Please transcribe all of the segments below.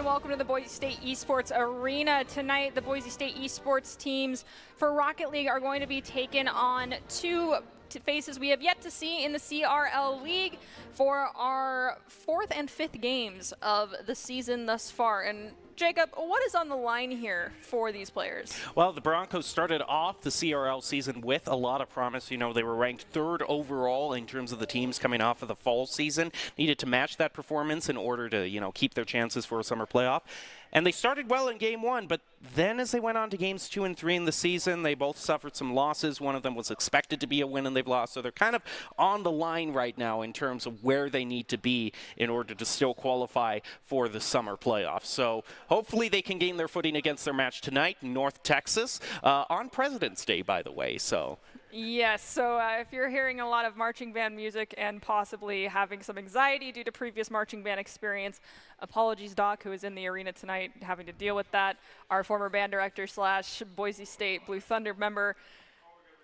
Welcome to the Boise State Esports Arena. Tonight, the Boise State Esports teams for Rocket League are going to be taken on two faces we have yet to see in the CRL League for our fourth and fifth games of the season thus far. And Jacob, what is on the line here for these players? Well, the Broncos started off the CRL season with a lot of promise. You know, they were ranked third overall in terms of the teams coming off of the fall season. Needed to match that performance in order to, you know, keep their chances for a summer playoff. And they started well in game one, but then as they went on to games 2 and 3 in the season, they both suffered some losses. One of them was expected to be a win and they've lost. So they're kind of on the line right now in terms of where they need to be in order to still qualify for the summer playoffs. So hopefully they can gain their footing against their match tonight in North Texas on President's Day, by the way. So. Yes, so if you're hearing a lot of marching band music and possibly having some anxiety due to previous marching band experience, apologies, Doc, who is in the arena tonight having to deal with that. Our former band director / Boise State Blue Thunder member,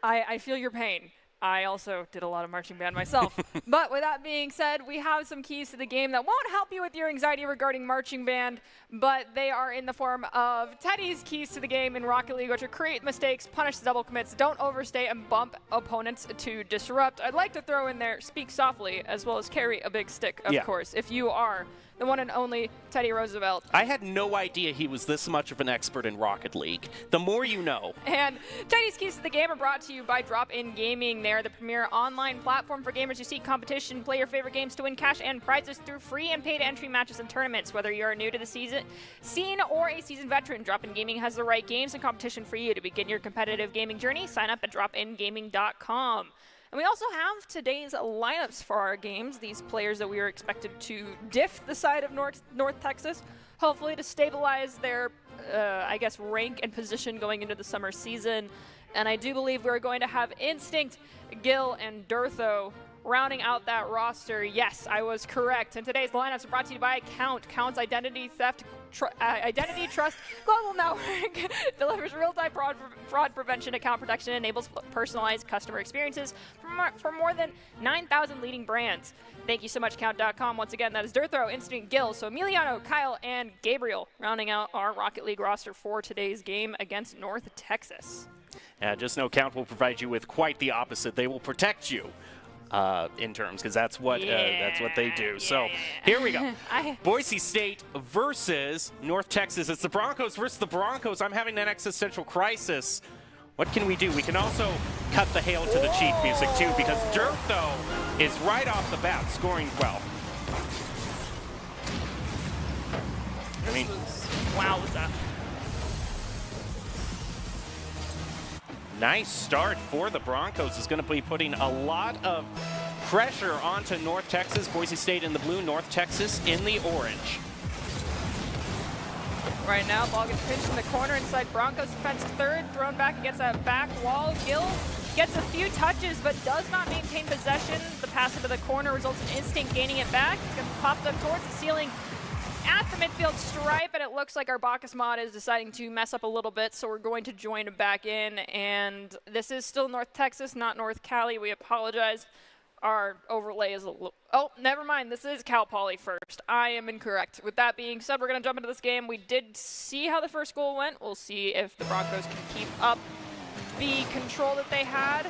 I feel your pain. I also did a lot of marching band myself. But with that being said, we have some keys to the game that won't help you with your anxiety regarding marching band, but they are in the form of Teddy's keys to the game in Rocket League, which are create mistakes, punish the double commits, don't overstay, and bump opponents to disrupt. I'd like to throw in there speak softly, as well as carry a big stick, of course, if you are the one and only Teddy Roosevelt. I had no idea he was this much of an expert in Rocket League. The more you know. And Teddy's keys to the game are brought to you by Drop In Gaming. They're the premier online platform for gamers who seek competition, play your favorite games to win cash and prizes through free and paid entry matches and tournaments. Whether you're new to the scene or a seasoned veteran, Drop In Gaming has the right games and competition for you. To begin your competitive gaming journey, sign up at dropingaming.com. And we also have today's lineups for our games, these players that we are expected to diff the side of North Texas, hopefully to stabilize their, I guess, rank and position going into the summer season. And I do believe we're going to have Instinct, Gil, and Durtho rounding out that roster. Yes, I was correct. And today's lineups are brought to you by Count. Count's identity trust global network delivers real-time fraud prevention, account protection, enables personalized customer experiences for more than 9,000 leading brands. Thank you so much, Count.com. Once again, that is Durthro, Instinct, Gil, so Emiliano, Kyle, and Gabriel rounding out our Rocket League roster for today's game against North Texas. Just know Count will provide you with quite the opposite. They will protect you. In terms, because that's what they do. So here we go. Boise State versus North Texas. It's the Broncos versus the Broncos. I'm having an existential crisis. What can we do? We can also cut the Hail to the Chief music too, because Durthro is right off the bat scoring well. I mean, wowza. Nice start for the Broncos. Is going to be putting a lot of pressure onto North Texas. Boise State in the blue, North Texas in the orange. Right now, ball gets pinched in the corner inside Broncos defense third, thrown back against that back wall. Gil gets a few touches, but does not maintain possession. The pass into the corner results in Instinct gaining it back. It's going to pop up towards the ceiling at the midfield stripe, and it looks like our Bacchus mod is deciding to mess up a little bit, so we're going to join him back in. And this is still North Texas, not North Cali. We apologize. Our overlay is a little... Oh, never mind. This is Cal Poly first. I am incorrect. With that being said, we're going to jump into this game. We did see how the first goal went. We'll see if the Broncos can keep up the control that they had.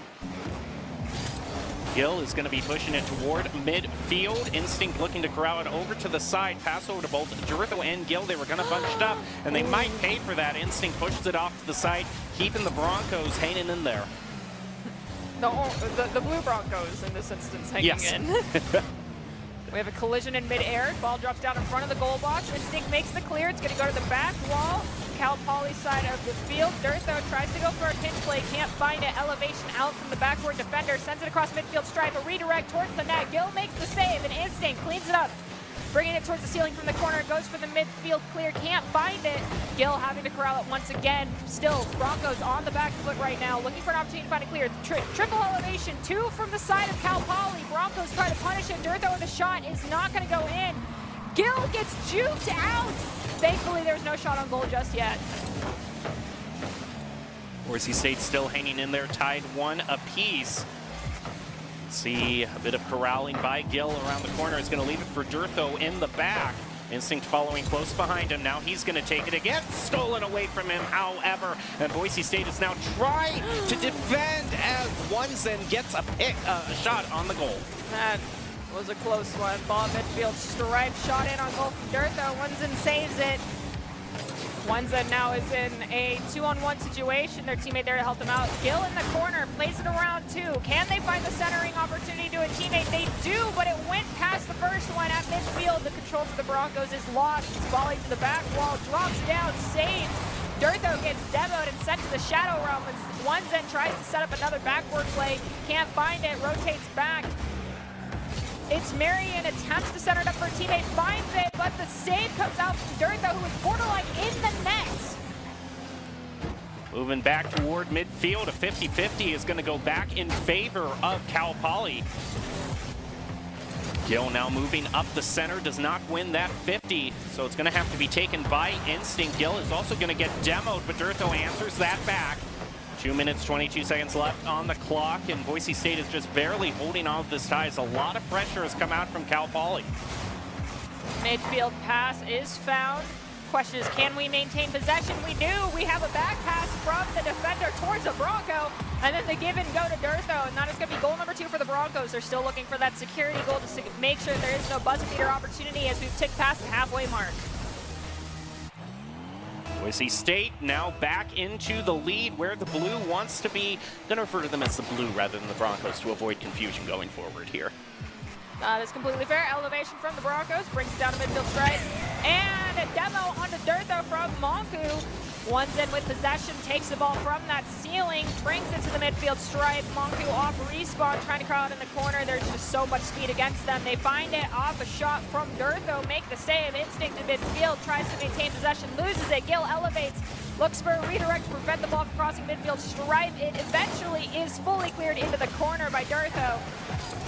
Gil is going to be pushing it toward midfield. Instinct looking to corral it over to the side. Pass over to both Durthro and Gil. They were kind of bunched up, and they might pay for that. Instinct pushes it off to the side, keeping the Broncos hanging in there. The blue Broncos in this instance hanging in. We have a collision in midair. Ball drops down in front of the goal box. Instinct makes the clear. It's going to go to the back wall. Cal Poly side of the field. Durthro tries to go for a pinch play. Can't find it. Elevation out from the backward defender. Sends it across midfield stripe. A redirect towards the net. Gil makes the save, and Instinct cleans it up. Bringing it towards the ceiling from the corner. Goes for the midfield clear. Can't find it. Gil having to corral it once again. Still, Broncos on the back foot right now. Looking for an opportunity to find a clear. Triple elevation. Two from the side of Cal Poly. Broncos try to punish it. Durthro with a shot is not going to go in. Gil gets juked out. Thankfully, there's no shot on goal just yet. Boise State still hanging in there, tied 1 apiece. See a bit of corralling by Gil around the corner. He's going to leave it for Durthro in the back. Instinct following close behind him. Now he's going to take it again. Stolen away from him, however. And Boise State is now trying to defend as Onesen gets a shot on the goal. That was a close one. Ball midfield stripe. Shot in on goal from Durthro. Onesen saves it. Onesen now is in a 2-on-1 situation. Their teammate there to help them out. Gil in the corner, plays it around 2. Can they find the centering opportunity to a teammate? They do, but it went past the first one at midfield. The control for the Broncos is lost. It's volleyed to the back wall, drops down, saves. Durthro gets demoed and sent to the shadow realm. Onesen tries to set up another backward play. Can't find it, rotates back. It's Marion, attempts to center it up for a teammate, finds it, but the save comes out from Durthro, who is borderline in the net. Moving back toward midfield, a 50-50 is going to go back in favor of Cal Poly. Gil now moving up the center, does not win that 50, so it's going to have to be taken by Instinct. Gil is also going to get demoed, but Durthro answers that back. 2 minutes, 22 seconds left on the clock, and Boise State is just barely holding on to this tie. A lot of pressure has come out from Cal Poly. Midfield pass is found. Question is, can we maintain possession? We do. We have a back pass from the defender towards the Bronco, and then the give and go to Durthro, and that is going to be goal number 2 for the Broncos. They're still looking for that security goal to make sure there is no buzzer beater opportunity as we've ticked past the halfway mark. Boise State now back into the lead where the blue wants to be. I'm going to refer to them as the blue rather than the Broncos to avoid confusion going forward here. That is completely fair. Elevation from the Broncos brings it down to midfield strike. And a demo onto Durthro from Monku. Onesen with possession, takes the ball from that ceiling, brings it to the midfield stripe. Monku off respawn, trying to crowd in the corner. There's just so much speed against them. They find it off a shot from Durthro, make the save. Instinct in midfield, tries to maintain possession, loses it. Gil elevates, Looks for a redirect to prevent the ball from crossing midfield stripe. It eventually is fully cleared into the corner by Durtho.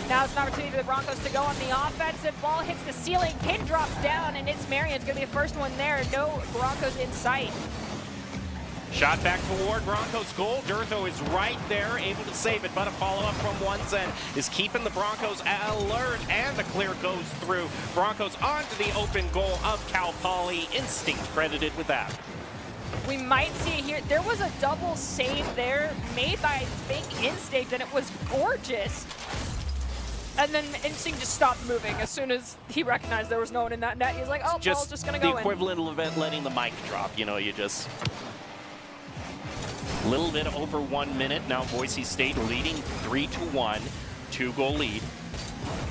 Now it's an opportunity for the Broncos to go on the offensive. Ball hits the ceiling, pin drops down, and it's Marion's going to be the first one there. No Broncos in sight. Shot back toward Broncos goal. Durtho is right there, able to save it, but a follow-up from one's end is keeping the Broncos alert, and the clear goes through. Broncos onto the open goal of Cal Poly. Instinct credited with that. We might see it here. There was a double save there made by, I think, Instinct, and it was gorgeous. And then Instinct just stopped moving as soon as he recognized there was no one in that net. He's like, oh, ball's just going to go in. The equivalent of letting the mic drop. You know, you just... Little bit over 1 minute. Now Boise State leading 3-1. 2-goal lead.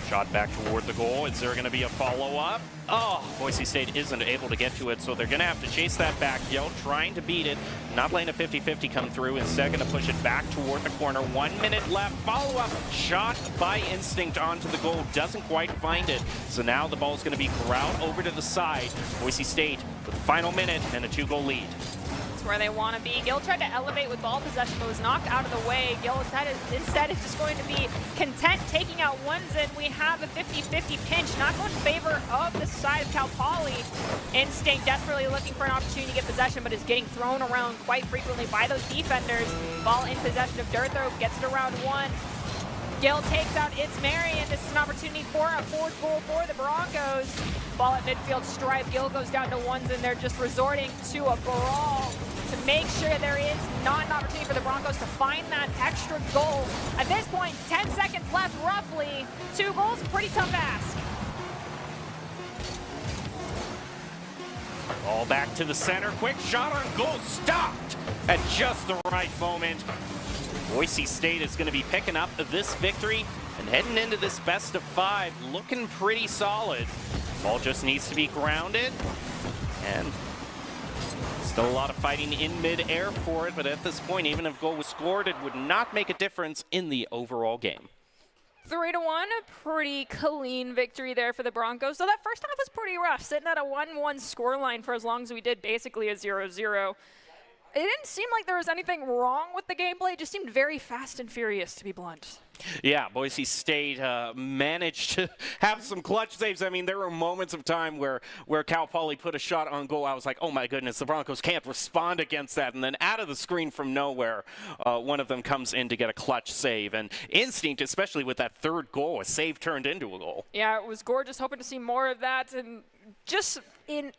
Shot back toward the goal. Is there going to be a follow-up? Oh, Boise State isn't able to get to it, so they're going to have to chase that back. Gill trying to beat it. Not letting a 50-50 come through. Instead, going to push it back toward the corner. 1 minute left. Follow-up. Shot by Instinct onto the goal. Doesn't quite find it. So now the ball is going to be corralled over to the side. Boise State with the final minute and a 2-goal lead. Where they want to be. Gill tried to elevate with ball possession, but was knocked out of the way. Gill instead is just going to be content taking out ones, and we have a 50-50 pinch, not going in favor of the side of Cal Poly. Instinct desperately looking for an opportunity to get possession, but is getting thrown around quite frequently by those defenders. Ball in possession of Durtho, gets it around one. Gill takes out It's Marion. This is an opportunity for a fourth goal for the Broncos. Ball at midfield stripe. Gill goes down to ones, and they're just resorting to a brawl to make sure there is not an opportunity for the Broncos to find that extra goal. At this point, 10 seconds left roughly. 2 goals, pretty tough ask. Ball back to the center. Quick shot on goal. Stopped at just the right moment. Boise State is going to be picking up this victory and heading into this best of 5, looking pretty solid. Ball just needs to be grounded, and still a lot of fighting in mid-air for it, but at this point, even if a goal was scored, it would not make a difference in the overall game. 3-1, a pretty clean victory there for the Broncos. So that first half was pretty rough, sitting at a 1-1 scoreline for as long as we did, basically a 0-0. It didn't seem like there was anything wrong with the gameplay. It just seemed very fast and furious, to be blunt. Yeah, Boise State managed to have some clutch saves. I mean, there were moments of time where Cal Poly put a shot on goal. I was like, oh my goodness, the Broncos can't respond against that. And then out of the screen from nowhere, one of them comes in to get a clutch save. And Instinct, especially with that third goal, a save turned into a goal. Yeah, it was gorgeous. Hoping to see more of that. And just in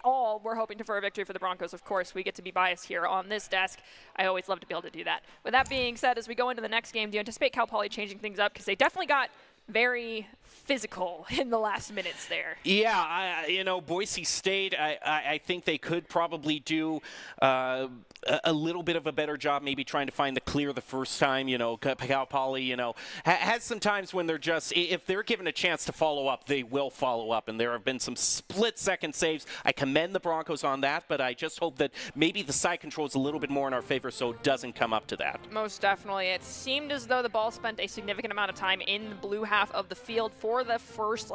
all, we're hoping for a victory for the Broncos. Of course, we get to be biased here on this desk. I always love to be able to do that. With that being said, as we go into the next game, do you anticipate Cal Poly changing things up? Because they definitely got very physical in the last minutes there. Yeah, you know, Boise State, I think they could probably do a little bit of a better job maybe trying to find the clear the first time. You know, Cal Poly, you know, has some times when they're just, if they're given a chance to follow up, they will follow up. And there have been some split-second saves. I commend the Broncos on that, but I just hope that maybe the side control is a little bit more in our favor so it doesn't come up to that. Most definitely. It seemed as though the ball spent a significant amount of time in the blue half of the field for the first,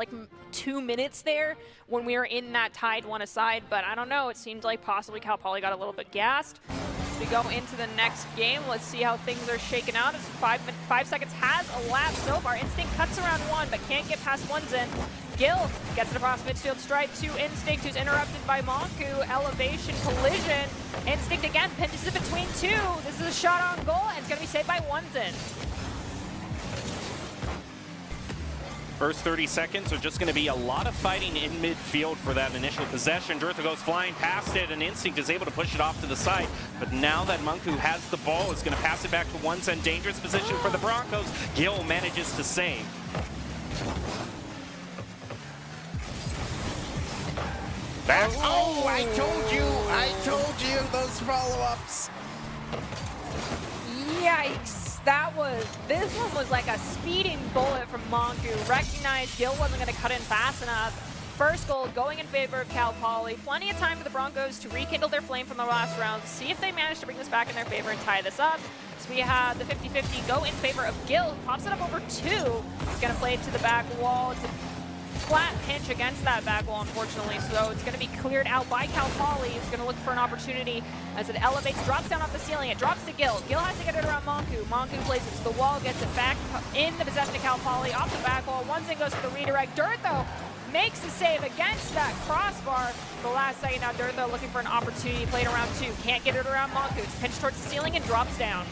2 minutes there when we were in that tied one aside. But I don't know. It seemed like possibly Cal Poly got a little bit gassed. As we go into the next game, let's see how things are shaken out. As 5 seconds has elapsed so far. Instinct cuts around one, but can't get past one's in. Gill gets it across midfield stripe to Instinct, who's interrupted by Monku. Elevation collision. Instinct again pinches it between two. This is a shot on goal, and it's going to be saved by one's in. First 30 seconds are just going to be a lot of fighting in midfield for that initial possession. Durtho goes flying past it, and Instinct is able to push it off to the side. But now that Monku has the ball, is going to pass it back to one's end. Dangerous position for the Broncos. Gill manages to save. Back. Oh, I told you those follow-ups. Yikes. This one was like a speeding bullet from Monku. Recognized Gill wasn't going to cut in fast enough. First goal going in favor of Cal Poly. Plenty of time for the Broncos to rekindle their flame from the last round. See if they manage to bring this back in their favor and tie this up. So we have the 50-50 go in favor of Gill. Pops it up over two. He's going to play it to the back wall. It's a flat pinch against that back wall, unfortunately, so it's going to be cleared out by Cal Poly. He's going to look for an opportunity as it elevates, drops down off the ceiling. It drops to Gil. Gil has to get it around Monku. Monku plays it to the wall, gets it back in the possession of Cal Poly, off the back wall. Once in goes for the redirect. Dirtho makes the save against that crossbar. The last second now, Dirtho looking for an opportunity, played around 2. Can't get it around Monku. It's pinched towards the ceiling and drops down.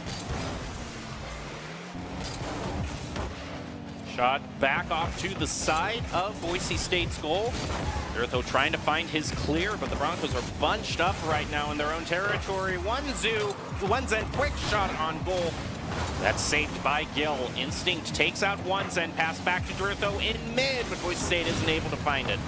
Shot back off to the side of Boise State's goal. Dirtho trying to find his clear, but the Broncos are bunched up right now in their own territory. One-Zen quick shot on goal. That's saved by Gil. Instinct takes out One-Zen, pass back to Dirtho in mid, but Boise State isn't able to find it.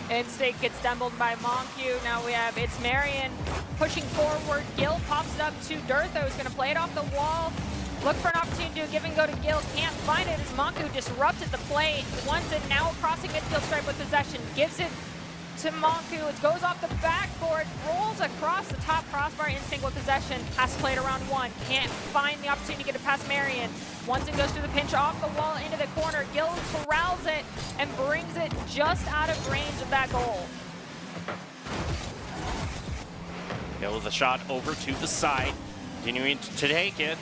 Instinct gets stumbled by Monku. Now we have It's Marion pushing forward. Gil pops it up to Dirtho, who's going to play it off the wall. Look for an opportunity to do a give and go to Gil. Can't find it as Monku disrupted the play. One-Zen now crossing midfield stripe with possession. Gives it to Monku. It goes off the backboard. Rolls across the top crossbar. Instinct with possession. Has to play it around 1. Can't find the opportunity to get it past Marion. One-Zen goes through the pinch off the wall into the corner. Gil corrals it and brings it just out of range of that goal. Gil with a shot over to the side. Continuing to take it.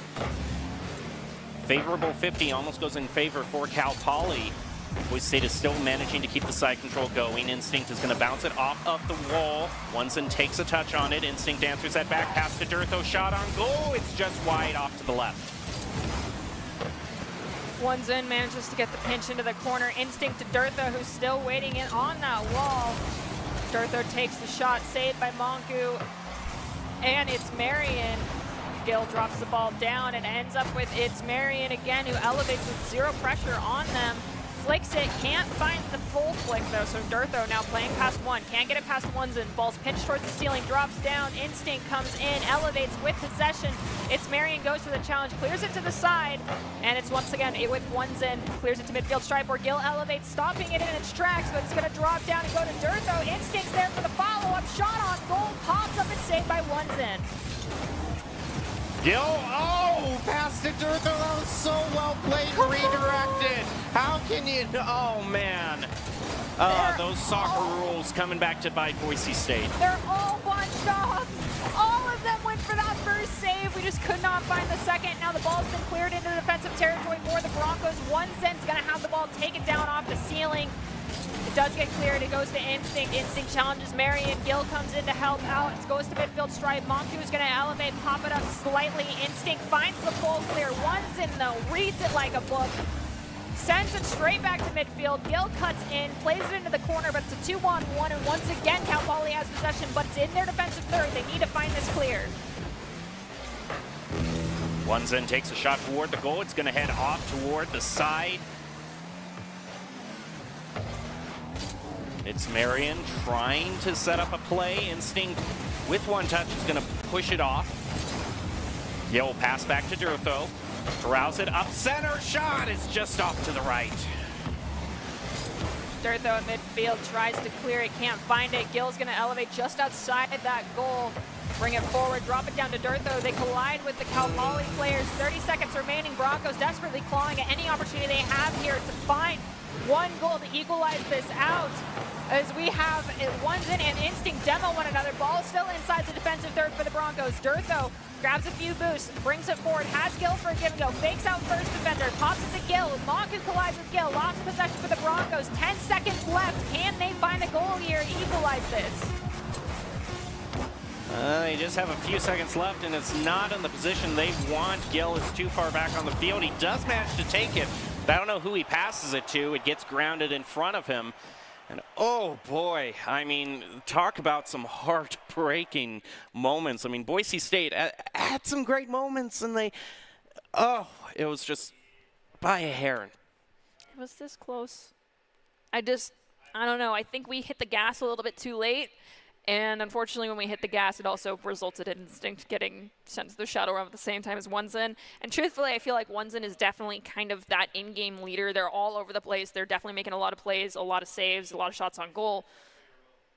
Favorable 50 almost goes in favor for Cal Poly. Boise State is still managing to keep the side control going. Instinct is going to bounce it off of the wall. One-Zen takes a touch on it. Instinct answers that back pass to Dirtho. Shot on goal. It's just wide off to the left. One-Zen manages to get the pinch into the corner. Instinct to Dirtho, who's still waiting in on that wall. Dirtho takes the shot, saved by Monku. And It's Marion. Gil drops the ball down and ends up with It's Marion again, who elevates with 0 pressure on them. Flicks it, can't find the full flick though, so Dirtho now playing past 1. Can't get it past One-Zen. Ball's pinched towards the ceiling, drops down. Instinct comes in, elevates with possession. It's Marion goes for the challenge, clears it to the side, and it's once again with One-Zen, clears it to midfield stripe where Gil elevates, stopping it in its tracks, but it's going to drop down and go to Dirtho. Instinct's there for the follow-up, shot on goal, pops up and saved by One-Zen. Gil, oh, pass to Dirtho, that was so well played, redirected. How can you, oh man. Those soccer rules coming back to bite Boise State. They're all bunched up. All of them went for that first save. We just could not find the second. Now the ball's been cleared into defensive territory for the Broncos. One-Zen's gonna have the ball taken down off the ceiling. It does get cleared, it goes to Instinct. Instinct challenges Marion. Gil comes in to help out. It goes to midfield stripe. Monku is going to elevate, pop it up slightly. Instinct finds the full clear. One-Zen though, reads it like a book. Sends it straight back to midfield. Gil cuts in, plays it into the corner, but it's a 2-on-1. And once again, Cal Poly has possession, but it's in their defensive third. They need to find this clear. One-Zen takes a shot toward the goal. It's going to head off toward the side. It's Marion trying to set up a play. Instinct with 1 touch is going to push it off. Gil pass back to Dirtho. Corrals it up center. Shot is just off to the right. Dirtho at midfield tries to clear it, can't find it. Gil's going to elevate just outside that goal. Bring it forward, drop it down to Dirtho. They collide with the Cal Poly players. 30 seconds remaining. Broncos desperately clawing at any opportunity they have here to find 1 goal to equalize this out. As we have One-Zen and Instinct demo one another. Ball still inside the defensive third for the Broncos. Dirtho grabs a few boosts, brings it forward, has Gil for a give and go, fakes out first defender, pops it to Gil. Monku collides with Gil, lost possession for the Broncos. 10 seconds left. Can they find a goal here to equalize this? They just have a few seconds left, and it's not in the position they want. Gil is too far back on the field. He does manage to take it, but I don't know who he passes it to. It gets grounded in front of him. And oh boy, I mean, talk about some heartbreaking moments. I mean, Boise State had some great moments, and it was just by a hair. It was this close. I don't know. I think we hit the gas a little bit too late. And unfortunately, when we hit the gas, it also resulted in Instinct getting sent to the shadow realm at the same time as One-Zen. And truthfully, I feel like One-Zen is definitely kind of that in-game leader. They're all over the place. They're definitely making a lot of plays, a lot of saves, a lot of shots on goal.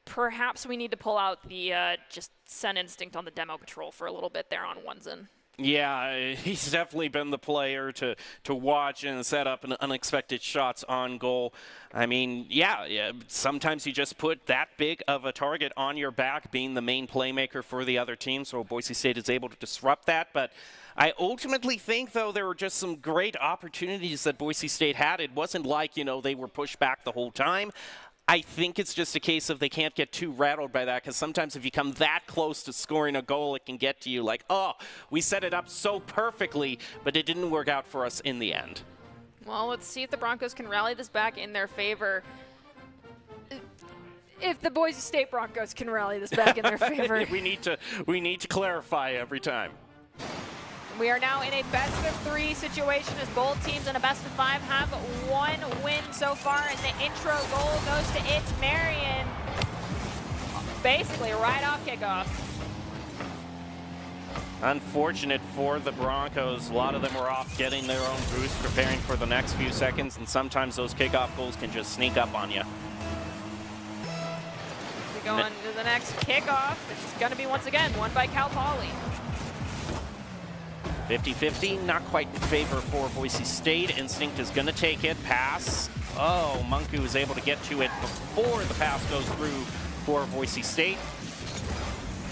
Perhaps we need to pull out the just send Instinct on the demo patrol for a little bit there on One-Zen. Yeah, he's definitely been the player to watch and set up an unexpected shots on goal. I mean, yeah, sometimes you just put that big of a target on your back, being the main playmaker for the other team, so Boise State is able to disrupt that. But I ultimately think, though, there were just some great opportunities that Boise State had. It wasn't like, they were pushed back the whole time. I think it's just a case of they can't get too rattled by that, because sometimes if you come that close to scoring a goal, it can get to you like, oh, we set it up so perfectly, but it didn't work out for us in the end. Well, let's see if the Broncos can rally this back in their favor. If the Boise State Broncos can rally this back in their favor. we need to clarify every time. We are now in a best-of-3 situation as both teams in a best-of-5 have one win so far, and the intro goal goes to It's Marion, basically right off kickoff. Unfortunate for the Broncos. A lot of them were off getting their own boost, preparing for the next few seconds, and sometimes those kickoff goals can just sneak up on you. We go on to the next kickoff. It's going to be, once again, won by Cal Poly. 50-50, not quite in favor for Boise State. Instinct is going to take it. Pass. Oh, Munku is able to get to it before the pass goes through for Boise State.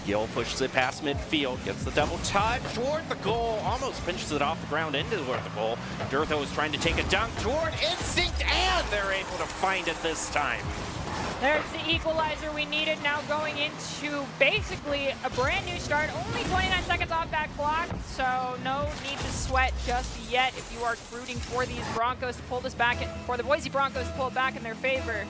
Gill pushes it past midfield, gets the double touch toward the goal, almost pinches it off the ground into the goal. Durtho is trying to take a dunk toward Instinct, and they're able to find it this time. There's the equalizer we needed, now going into basically a brand new start. Only 29 seconds off that clock, so no need to sweat just yet if you are rooting for these Broncos to pull this back, for the Boise Broncos to pull it back in their favor.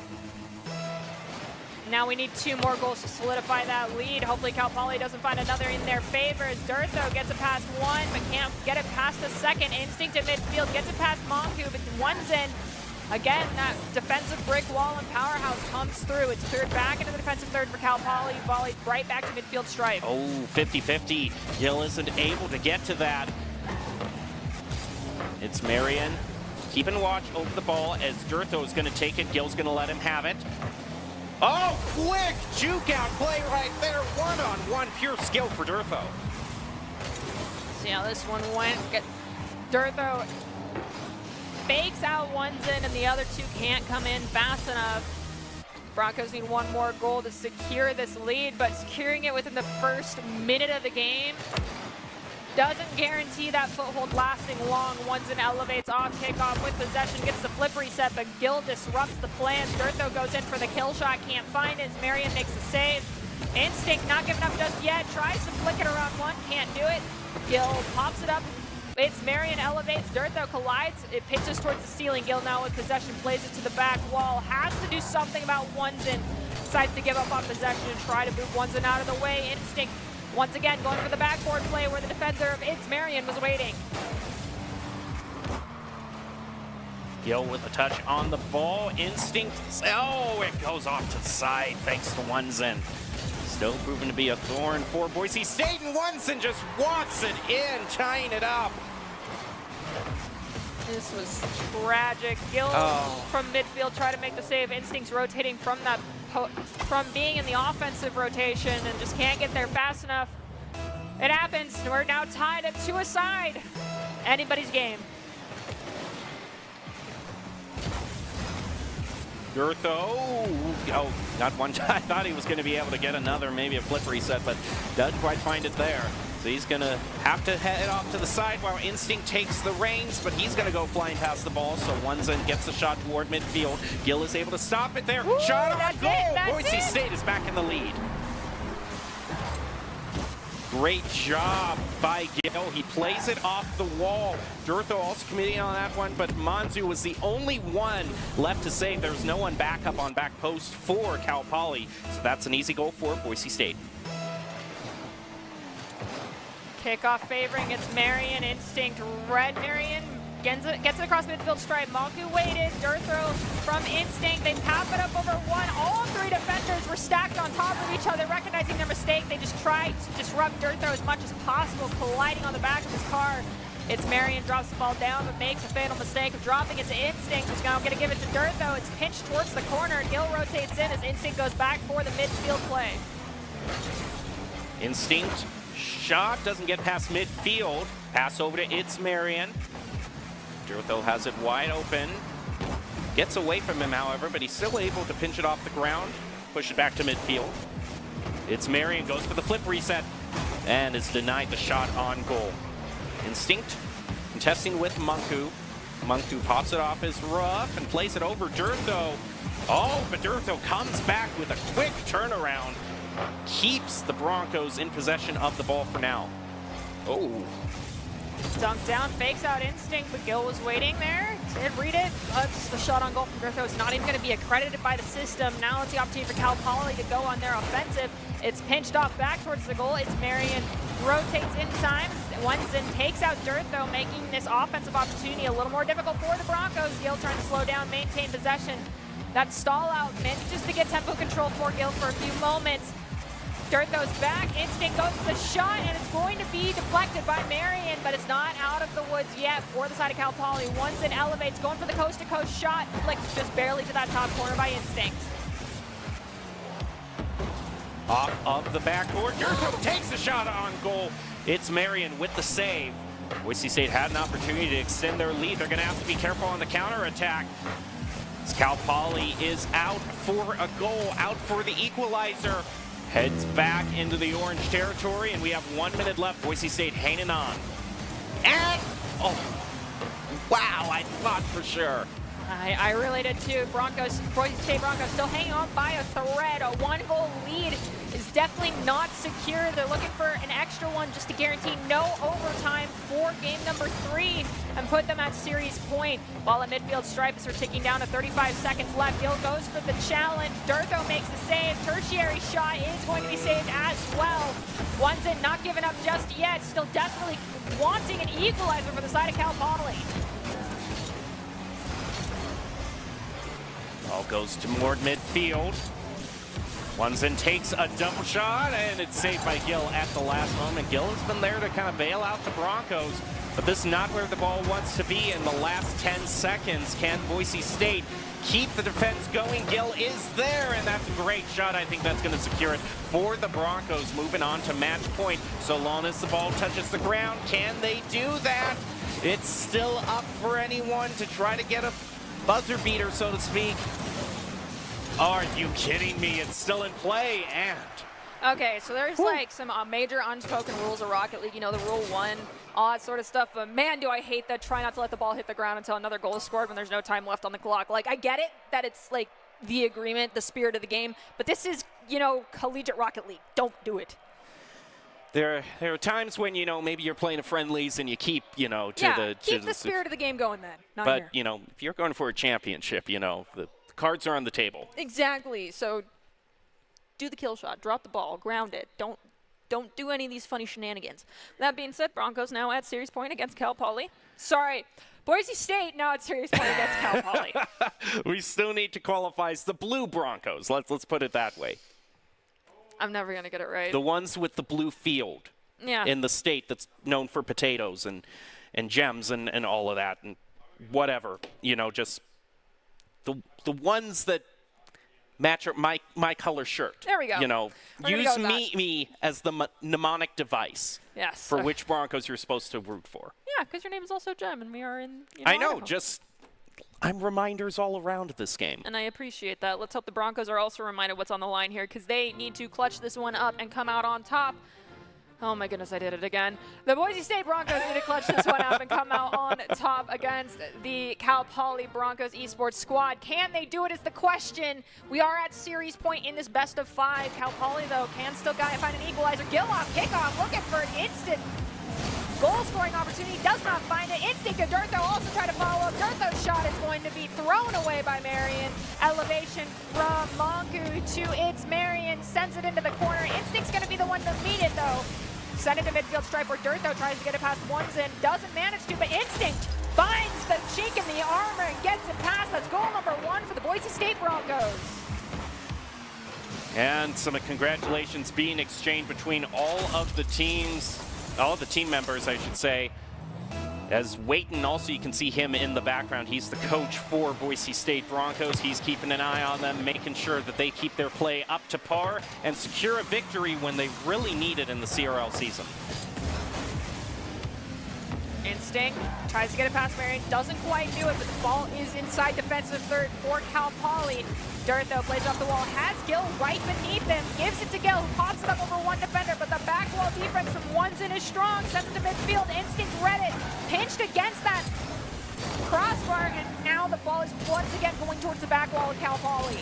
Now we need 2 more goals to solidify that lead. Hopefully Cal Poly doesn't find another in their favor as Durtho gets it past one, but can't get it past the second. Instinct at midfield, gets it past Monku, but one's in. Again, that defensive brick wall and powerhouse comes through. It's cleared back into the defensive third for Cal Poly. Volleyed right back to midfield stripe. Oh, 50-50. Gill isn't able to get to that. It's Marion keeping watch over the ball as Durtho is going to take it. Gill's going to let him have it. Oh, quick juke out play right there. One-on-one, pure skill for Durtho. See how this one went. Durtho fakes out one's in, and the other 2 can't come in fast enough. Broncos need 1 more goal to secure this lead, but securing it within the first minute of the game doesn't guarantee that foothold lasting long. One's in elevates off kickoff with possession, gets the flip reset, but Gill disrupts the plans. Durtho goes in for the kill shot, can't find it. Marion makes the save. Instinct not giving up just yet, tries to flick it around one, can't do it. Gill pops it up. It's Marion elevates, Durtho collides, it pitches towards the ceiling. Gill now with possession, plays it to the back wall, has to do something about Onesin, decides to give up on possession and try to move Onesin out of the way. Instinct, once again, going for the backboard play where the defender of It's Marion was waiting. Gill with a touch on the ball. Instinct, oh, it goes off to the side thanks to Onesin. Still proven to be a thorn for Boise State, and Onesin just walks it in, tying it up. This was tragic. Gill from midfield try to make the save. Instinct's rotating from that from being in the offensive rotation and just can't get there fast enough. It happens. We're now tied at 2 aside. Anybody's game. Durtho, oh, not one time. I thought he was going to be able to get another, maybe a flip reset, but doesn't quite find it there. So he's going to have to head off to the side while Instinct takes the reins, but he's going to go flying past the ball, so Onesin gets the shot toward midfield. Gill is able to stop it there. Ooh, shot on goal! Boise State is back in the lead. Great job by Gill. He plays it off the wall. Durtho also committing on that one, but Manzu was the only one left to save. There was no one back up on back post for Cal Poly, so that's an easy goal for Boise State. Kickoff favoring, it's Marion. Instinct, red Marion. Gets it across midfield stripe. Malku waited. Durtho from Instinct. They tap it up over one. All 3 defenders were stacked on top of each other, recognizing their mistake. They just tried to disrupt Durtho as much as possible, colliding on the back of his car. It's Marion, drops the ball down, but makes a fatal mistake of dropping it to Instinct, who's now going to give it to Durtho. It's pinched towards the corner. Gill rotates in as Instinct goes back for the midfield play. Instinct Shot doesn't get past midfield. Pass over to It's Marion. Durtho has it wide open. Gets away from him, however, but he's still able to pinch it off the ground, push it back to midfield. It's Marion, goes for the flip reset, and is denied the shot on goal. Instinct contesting with Monku. Monku pops it off his rough and plays it over Durtho. Oh, but Durtho comes back with a quick turnaround. Keeps the Broncos in possession of the ball for now. Oh. Dunked down, fakes out Instinct, but Gil was waiting there. Did read it. The shot on goal from Durtho is not even going to be accredited by the system. Now it's the opportunity for Cal Poly to go on their offensive. It's pinched off back towards the goal. It's Marion, rotates in time. Onsen takes out Durtho, making this offensive opportunity a little more difficult for the Broncos. Gil trying to slow down, maintain possession. That stall out manages to get tempo control for Gil for a few moments. Durtho's back, Instinct goes for the shot, and it's going to be deflected by Marion, but it's not out of the woods yet for the side of Cal Poly. Onsen elevates, going for the coast-to-coast shot, flicks just barely to that top corner by Instinct. Off of the backboard, Durtho takes the shot on goal. It's Marion with the save. Boise State had an opportunity to extend their lead. They're going to have to be careful on the counterattack. Cal Poly is out for a goal, out for the equalizer. Heads back into the orange territory, and we have 1 minute left. Boise State hanging on. And, oh, wow, I thought for sure. I really did too. Boise State Broncos still hanging on by a thread. A 1-goal lead is definitely not secure. They're looking for an extra one just to guarantee no overtime for game number 3 and put them at series point. While at midfield, stripes are ticking down to 35 seconds left. Gil goes for the challenge. Durtho makes the save. Tertiary shot is going to be saved as well. Onsen not giving up just yet. Still definitely wanting an equalizer for the side of Cal Poly. Ball goes toward midfield. Onsen takes a double shot, and it's saved by Gil at the last moment. Gil has been there to kind of bail out the Broncos, but this is not where the ball wants to be in the last 10 seconds. Can Boise State keep the defense going? Gil is there, and that's a great shot. I think that's going to secure it for the Broncos, moving on to match point. So long as the ball touches the ground, can they do that? It's still up for anyone to try to get a buzzer beater, so to speak. Are you kidding me? It's still in play, and... Okay, so there's like some major unspoken rules of Rocket League, you know, the Rule 1, all that sort of stuff. But man, do I hate that. Try not to let the ball hit the ground until another goal is scored when there's no time left on the clock. Like, I get it that it's like the agreement, the spirit of the game, but this is, you know, collegiate Rocket League. Don't do it. There are times when, you know, maybe you're playing a friendlies and you keep, you know, keep the spirit of the game going then. But, you know, if you're going for a championship, you know, the cards are on the table. Exactly. So do the kill shot, drop the ball, ground it. Don't do any of these funny shenanigans. That being said, Broncos now at series point against Cal Poly. Sorry, Boise State now at series point against Cal Poly. We still need to qualify as the blue Broncos. Let's put it that way. I'm never going to get it right. The ones with the blue field in the state that's known for potatoes and gems and all of that and whatever. You know, just the ones that match my color shirt. There we go. You know, use me as the mnemonic device for which Broncos you're supposed to root for. Yeah, because your name is also Gem, and we are in, I know, I'm reminders all around this game. And I appreciate that. Let's hope the Broncos are also reminded what's on the line here, because they need to clutch this one up and come out on top. Oh my goodness, I did it again. The Boise State Broncos need to clutch this one up and come out on top against the Cal Poly Broncos Esports squad. Can they do it is the question. We are at series point in this best of 5. Cal Poly, though, can still find an equalizer. Gil off kickoff, looking for an instant goal-scoring opportunity, does not find it. Instinct of Durtho also try to follow up. Durtho's shot is going to be thrown away by Marion. Elevation from Monku to It's Marion, sends it into the corner. Instinct's going to be the one to meet it, though. Send it to midfield stripe where Durtho tries to get it past Onsen, doesn't manage to, but Instinct finds the chink in the armor and gets it past. That's goal number 1 for the Boise State Broncos. And some congratulations being exchanged between all of the teams, all of the team members, I should say. As Waiton, also you can see him in the background. He's the coach for Boise State Broncos. He's keeping an eye on them, making sure that they keep their play up to par and secure a victory when they really need it in the CRL season. Instinct tries to get it past Marion, doesn't quite do it, but the ball is inside defensive third for Cal Poly. Dirtho plays off the wall, has Gill right beneath him, gives it to Gill, who pops it up over one defender, but the back wall defense from Onesin is strong, sends it to midfield. Instinct read it, pinched against that crossbar, and now the ball is once again going towards the back wall of Cal Poly.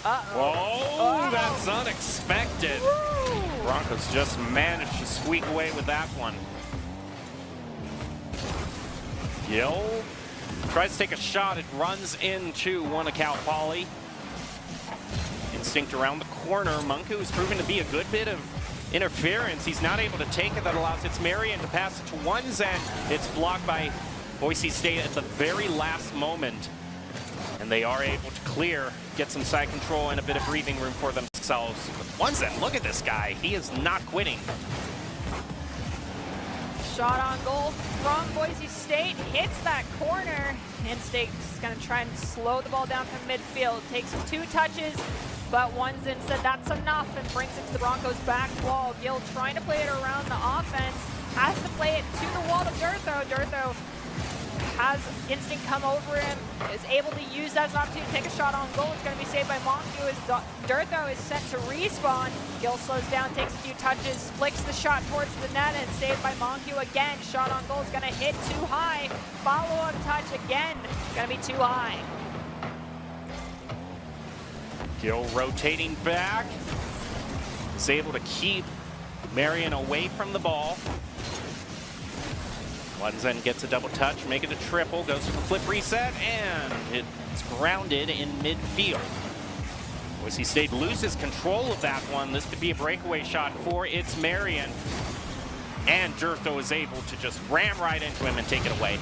Whoa, that's unexpected. Woo! Broncos just managed to squeak away with that one. Gill tries to take a shot. It runs into one of Cal Poly. Instinct around the corner. Munku has proven to be a good bit of interference. He's not able to take it. That allows it's Marion to pass it to Onesin. It's blocked by Boise State at the very last moment. And they are able to clear, get some side control and a bit of breathing room for themselves. Onesin, look at this guy. He is not quitting. Shot on goal from Boise State, hits that corner. Instinct's gonna try and slow the ball down from midfield. Takes 2 touches, but Onesin said that's enough and brings it to the Broncos' back wall. Gill trying to play it around the offense, has to play it to the wall to Dirtho. Dirtho has Instinct come over him, is able to use that as an opportunity to take a shot on goal. It's going to be saved by Monku as Dirtho is sent to respawn. Gill slows down, takes a few touches, flicks the shot towards the net, and saved by Monku again. Shot on goal is going to hit too high. Follow-up touch again, going to be too high. Gill rotating back. Is able to keep Marion away from the ball. Onesin gets a double touch, make it a triple, goes for the flip reset, and it's grounded in midfield. Boise State loses control of that one. This could be a breakaway shot for it's Marion. And Dirtho is able to just ram right into him and take it away.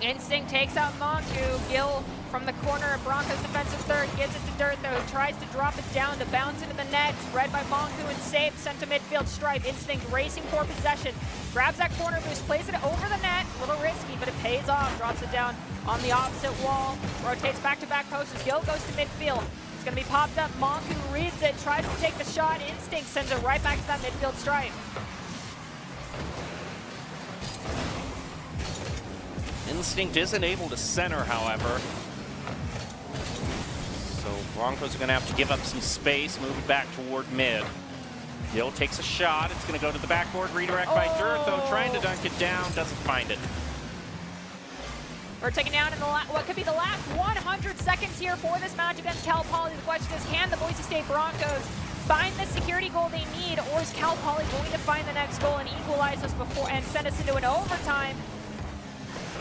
Instinct takes out Monku. Gill from the corner of Broncos defensive third gives it to Dirtho, who tries to drop it down to bounce into the net. Read by Monku and saved, sent to midfield stripe. Instinct racing for possession. Grabs that corner boost, plays it over the net. A little risky, but it pays off. Drops it down on the opposite wall. Rotates back-to-back posts as Gill goes to midfield. It's going to be popped up. Monku reads it, tries to take the shot. Instinct sends it right back to that midfield stripe. Instinct isn't able to center, however. So Broncos are going to have to give up some space, move it back toward mid. Gill takes a shot. It's going to go to the backboard. Redirect by Dirtho, trying to dunk it down. Doesn't find it. We're taking down in the what could be the last 100 seconds here for this match against Cal Poly. The question is, can the Boise State Broncos find the security goal they need, or is Cal Poly going to find the next goal and equalize us before and send us into an overtime?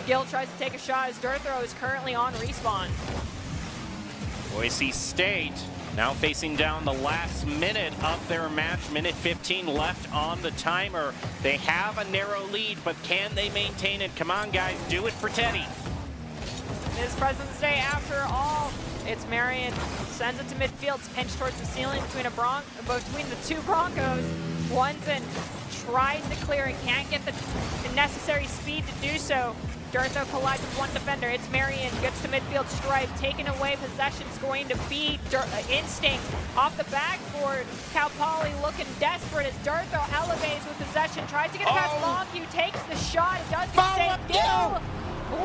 Gill tries to take a shot as Dirtho is currently on respawn. Boise State now facing down the last minute of their match. Minute 15 left on the timer. They have a narrow lead, but can they maintain it? Come on, guys, do it for Teddy. It is President's Day after all. It's Marion, sends it to midfield. It's pinched towards the ceiling between the two Broncos. Onesin tries to clear it, can't get the necessary speed to do so. Dirtho collides with one defender. It's Marion, gets to midfield stripe, taking away possession's going to be Instinct off the backboard. Cal Poly looking desperate as Dirtho elevates with possession, tries to get it past Monku, takes the shot, it does get saved. Gill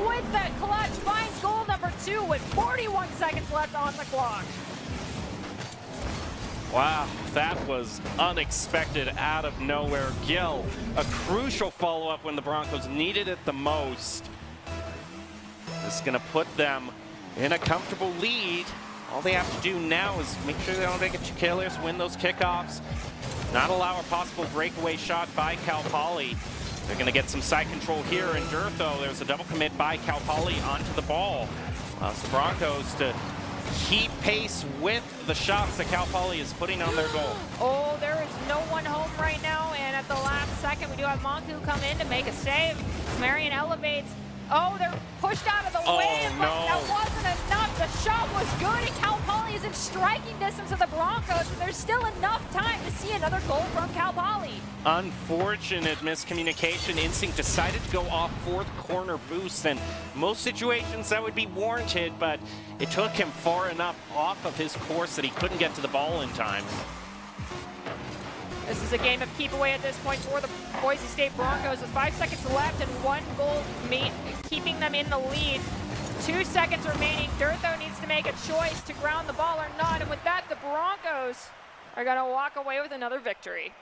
with that clutch finds goal number 2 with 41 seconds left on the clock. Wow, that was unexpected out of nowhere. Gill, a crucial follow-up when the Broncos needed it the most. This is going to put them in a comfortable lead. All they have to do now is make sure they don't get too careless, win those kickoffs, not allow a possible breakaway shot by Cal Poly. They're going to get some side control here in Dirtho. There's a double commit by Cal Poly onto the ball. Allows the Broncos to keep pace with the shots that Cal Poly is putting on their goal. Oh, there is no one home right now, and at the last second, we do have Monku come in to make a save. Marion elevates. Oh, they're pushed out of the way, but that wasn't enough. The shot was good, and Cal Poly is in striking distance of the Broncos, and there's still enough time to see another goal from Cal Poly. Unfortunate miscommunication. Instinct decided to go off fourth corner boost, and most situations that would be warranted, but it took him far enough off of his course that he couldn't get to the ball in time. This is a game of keep away at this point for the Boise State Broncos with 5 seconds left and 1 goal keeping them in the lead. 2 seconds remaining. Durtho needs to make a choice to ground the ball or not, and with that, the Broncos are going to walk away with another victory.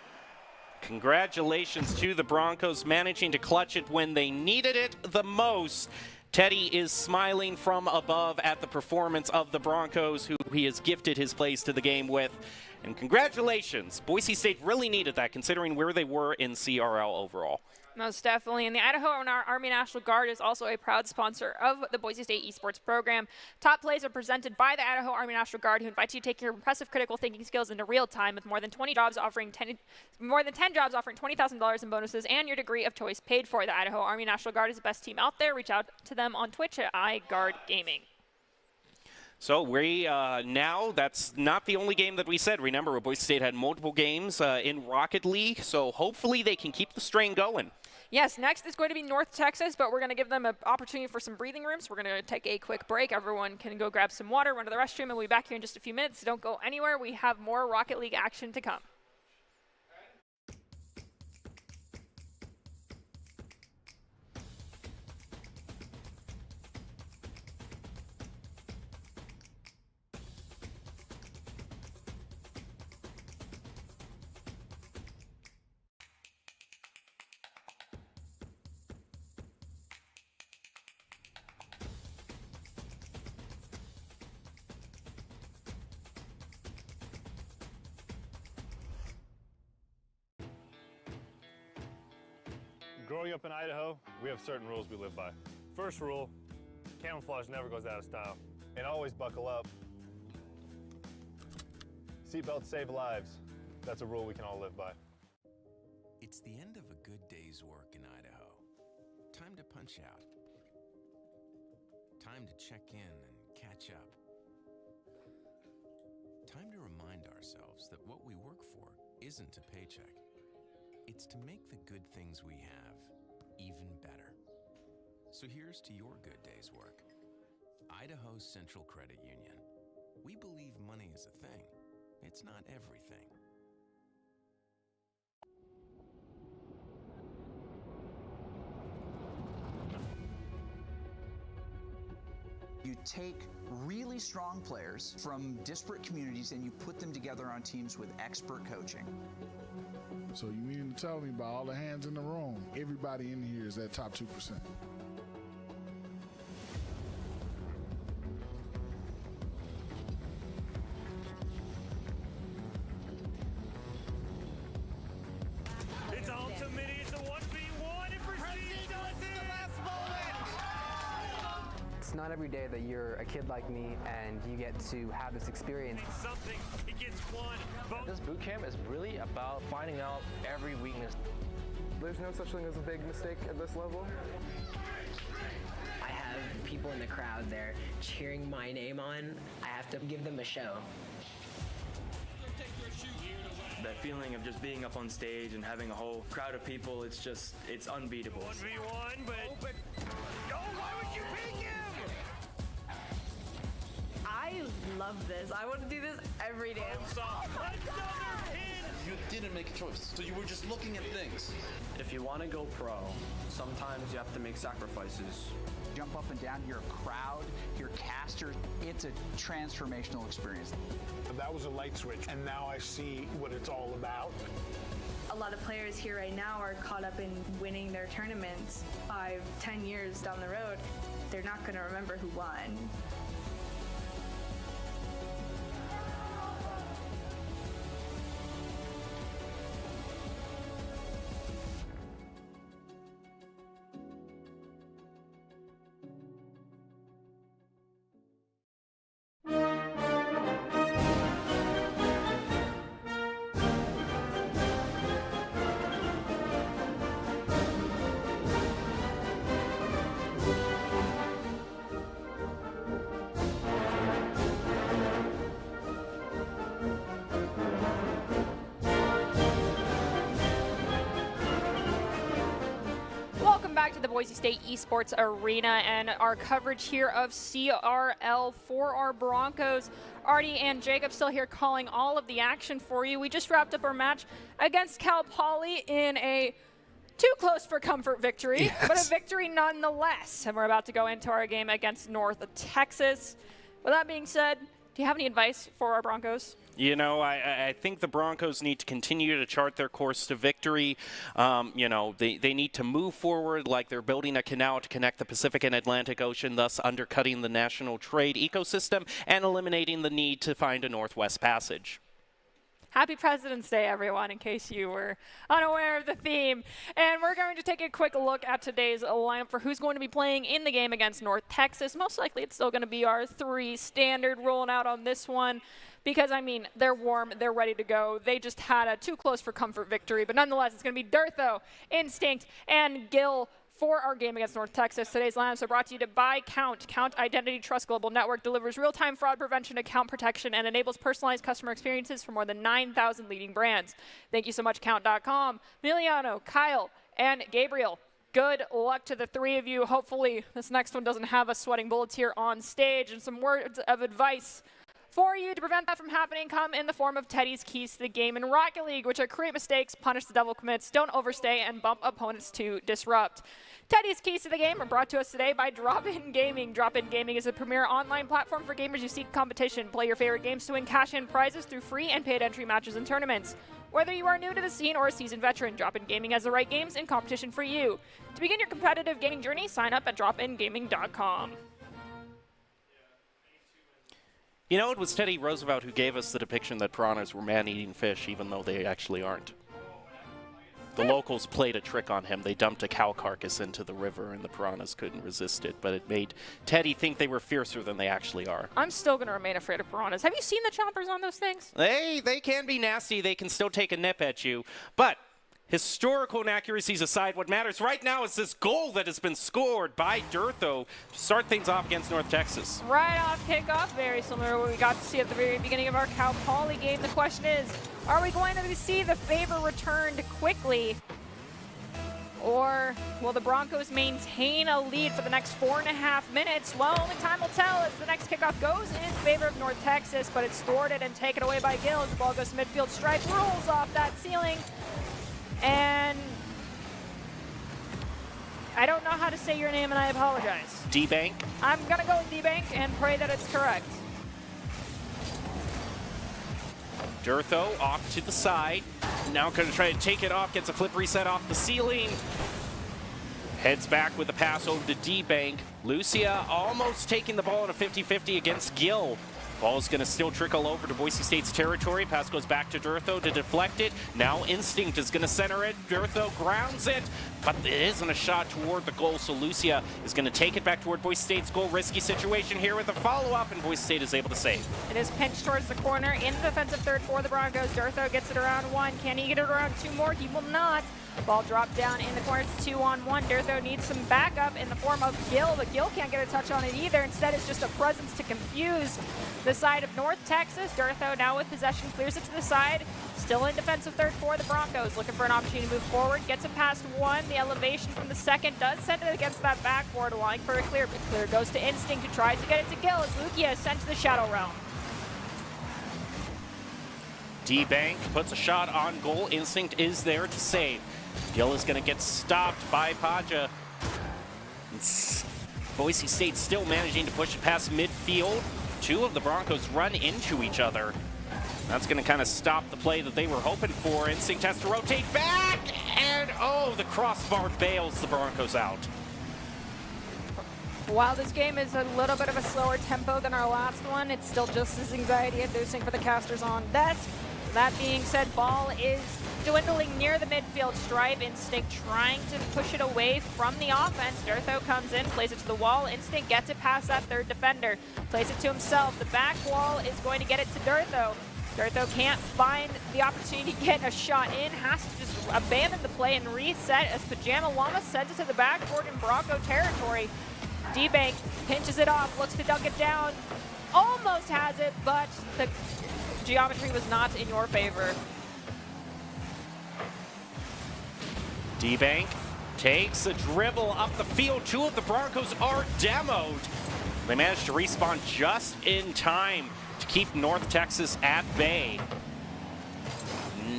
Congratulations to the Broncos, managing to clutch it when they needed it the most. Teddy is smiling from above at the performance of the Broncos, who he has gifted his place to the game with. And congratulations. Boise State really needed that, considering where they were in CRL overall. Most definitely. And the Idaho Army National Guard is also a proud sponsor of the Boise State Esports program. Top plays are presented by the Idaho Army National Guard, who invites you to take your impressive critical thinking skills into real time with more than 10 jobs offering $20,000 in bonuses and your degree of choice paid for. The Idaho Army National Guard is the best team out there. Reach out to them on Twitch at iGuardGaming. So we now, that's not the only game that we said. Remember, Boise State had multiple games in Rocket League, so hopefully they can keep the strain going. Yes, next is going to be North Texas, but we're going to give them an opportunity for some breathing room. So we're going to take a quick break. Everyone can go grab some water, run to the restroom, and we'll be back here in just a few minutes. So don't go anywhere. We have more Rocket League action to come. Growing up in Idaho, we have certain rules we live by. First rule, camouflage never goes out of style. And always buckle up. Seatbelts save lives. That's a rule we can all live by. It's the end of a good day's work in Idaho. Time to punch out. Time to check in and catch up. Time to remind ourselves that what we work for isn't a paycheck. It's to make the good things we have even better. So here's to your good day's work. Idaho Central Credit Union. We believe money is a thing. It's not everything. You take really strong players from disparate communities and you put them together on teams with expert coaching. So you mean to tell me by all the hands in the room, everybody in here is that top 2%? It's ultimate, it's a 1v1, and Prestige does it! It's not every day that you're a kid like me and you get to have this experience. Something, he gets one. This boot camp is really about finding out every weakness. There's no such thing as a big mistake at this level. I have people in the crowd there cheering my name on. I have to give them a show. That feeling of just being up on stage and having a whole crowd of people, it's unbeatable. 1v1, but... Oh, why would you pick him? I love this. I want to do this every day. You didn't make a choice, so you were just looking at things. If you want to go pro, sometimes you have to make sacrifices. Jump up and down, you're a crowd, you're casters. It's a transformational experience. That was a light switch, and now I see what it's all about. A lot of players here right now are caught up in winning their tournaments 5-10 years down the road. They're not going to remember who won. back to the Boise State Esports Arena and our coverage here of CRL for our Broncos. Artie and Jacob still here calling all of the action for you. We just wrapped up our match against Cal Poly in a too close for comfort victory, but a victory nonetheless. And we're about to go into our game against North Texas. With that being said, do you have any advice for our Broncos? You know, I think the Broncos need to continue to chart their course to victory. You know, they need to move forward like they're building a canal to connect the Pacific and Atlantic Ocean, thus undercutting the national trade ecosystem and eliminating the need to find a Northwest Passage. Happy President's Day, everyone, in case you were unaware of the theme. And we're going to take a quick look at today's lineup for who's going to be playing in the game against North Texas. Most likely it's still going to be our 3 standard rolling out on this one because, I mean, they're warm, they're ready to go. They just had a too close for comfort victory, but nonetheless, it's going to be Durtho, Instinct, and Gil for our game against North Texas. Today's lineups are brought to you by Count. Count Identity Trust Global Network delivers real-time fraud prevention, account protection, and enables personalized customer experiences for more than 9,000 leading brands. Thank you so much, Count.com. Miliano, Kyle, and Gabriel. Good luck to the 3 of you. Hopefully this next one doesn't have us sweating bullets here on stage. And some words of advice for you to prevent that from happening come in the form of Teddy's keys to the game in Rocket League, which are create mistakes, punish the devil commits, don't overstay, and bump opponents to disrupt. Teddy's keys to the game are brought to us today by Drop-In Gaming. Drop-In Gaming is a premier online platform for gamers who seek competition. Play your favorite games to win cash-in prizes through free and paid entry matches and tournaments. Whether you are new to the scene or a seasoned veteran, Drop-In Gaming has the right games and competition for you. To begin your competitive gaming journey, sign up at dropingaming.com. You know, it was Teddy Roosevelt who gave us the depiction that piranhas were man-eating fish, even though they actually aren't. The locals played a trick on him. They dumped a cow carcass into the river, and the piranhas couldn't resist it. But it made Teddy think they were fiercer than they actually are. I'm still going to remain afraid of piranhas. Have you seen the chompers on those things? They can be nasty. They can still take a nip at you. But historical inaccuracies aside, what matters right now is this goal that has been scored by Durtho to start things off against North Texas. Right off kickoff, very similar to what we got to see at the very beginning of our Cal Poly game. The question is, are we going to see the favor returned quickly? Or will the Broncos maintain a lead for the next 4.5 minutes? Well, only time will tell as the next kickoff goes in favor of North Texas, but it's thwarted and taken away by Gil as the ball goes to midfield. Stripe rolls off that ceiling. And I don't know how to say your name, and I apologize. D-Bank. I'm going to go with D-Bank and pray that it's correct. Durtho off to the side. Now going to try to take it off. Gets a flip reset off the ceiling. Heads back with the pass over to D-Bank. Lucia almost taking the ball in a 50-50 against Gil. Ball is going to still trickle over to Boise State's territory. Pass goes back to Durtho to deflect it. Now Instinct is going to center it. Durtho grounds it, but it isn't a shot toward the goal, so Lucia is going to take it back toward Boise State's goal. Risky situation here with a follow-up, and Boise State is able to save. It is pinched towards the corner in the defensive third for the Broncos. Durtho gets it around 1. Can he get it around 2 more? He will not. Ball dropped down in the corner to 2-on-1. Durtho needs some backup in the form of Gil, but Gil can't get a touch on it either. Instead, it's just a presence to confuse the side of North Texas. Durtho now with possession clears it to the side. Still in defensive third for the Broncos. Looking for an opportunity to move forward. Gets it past 1. The elevation from the second does send it against that backboard, allowing for a clear. But clear goes to Instinct, who tries to get it to Gil as Lucia is sent to the Shadow Realm. D-Bank puts a shot on goal. Instinct is there to save. Gil is going to get stopped by Paja. Boise State still managing to push it past midfield. 2 of the Broncos run into each other. That's going to kind of stop the play that they were hoping for. Instinct has to rotate back, and oh, the crossbar bails the Broncos out. While this game is a little bit of a slower tempo than our last one, it's still just as anxiety-inducing for the casters on desk. That being said, ball is dwindling near the midfield stripe. Instinct trying to push it away from the offense. Durtho comes in, plays it to the wall. Instinct gets it past that third defender, plays it to himself. The back wall is going to get it to Durtho. Durtho can't find the opportunity to get a shot in, has to just abandon the play and reset as Pajama Llama sends it to the backboard in Bronco territory. D-Bank pinches it off, looks to dunk it down, almost has it, but the geometry was not in your favor. D-Bank takes a dribble up the field. Two of the Broncos are demoed. They managed to respawn just in time to keep North Texas at bay.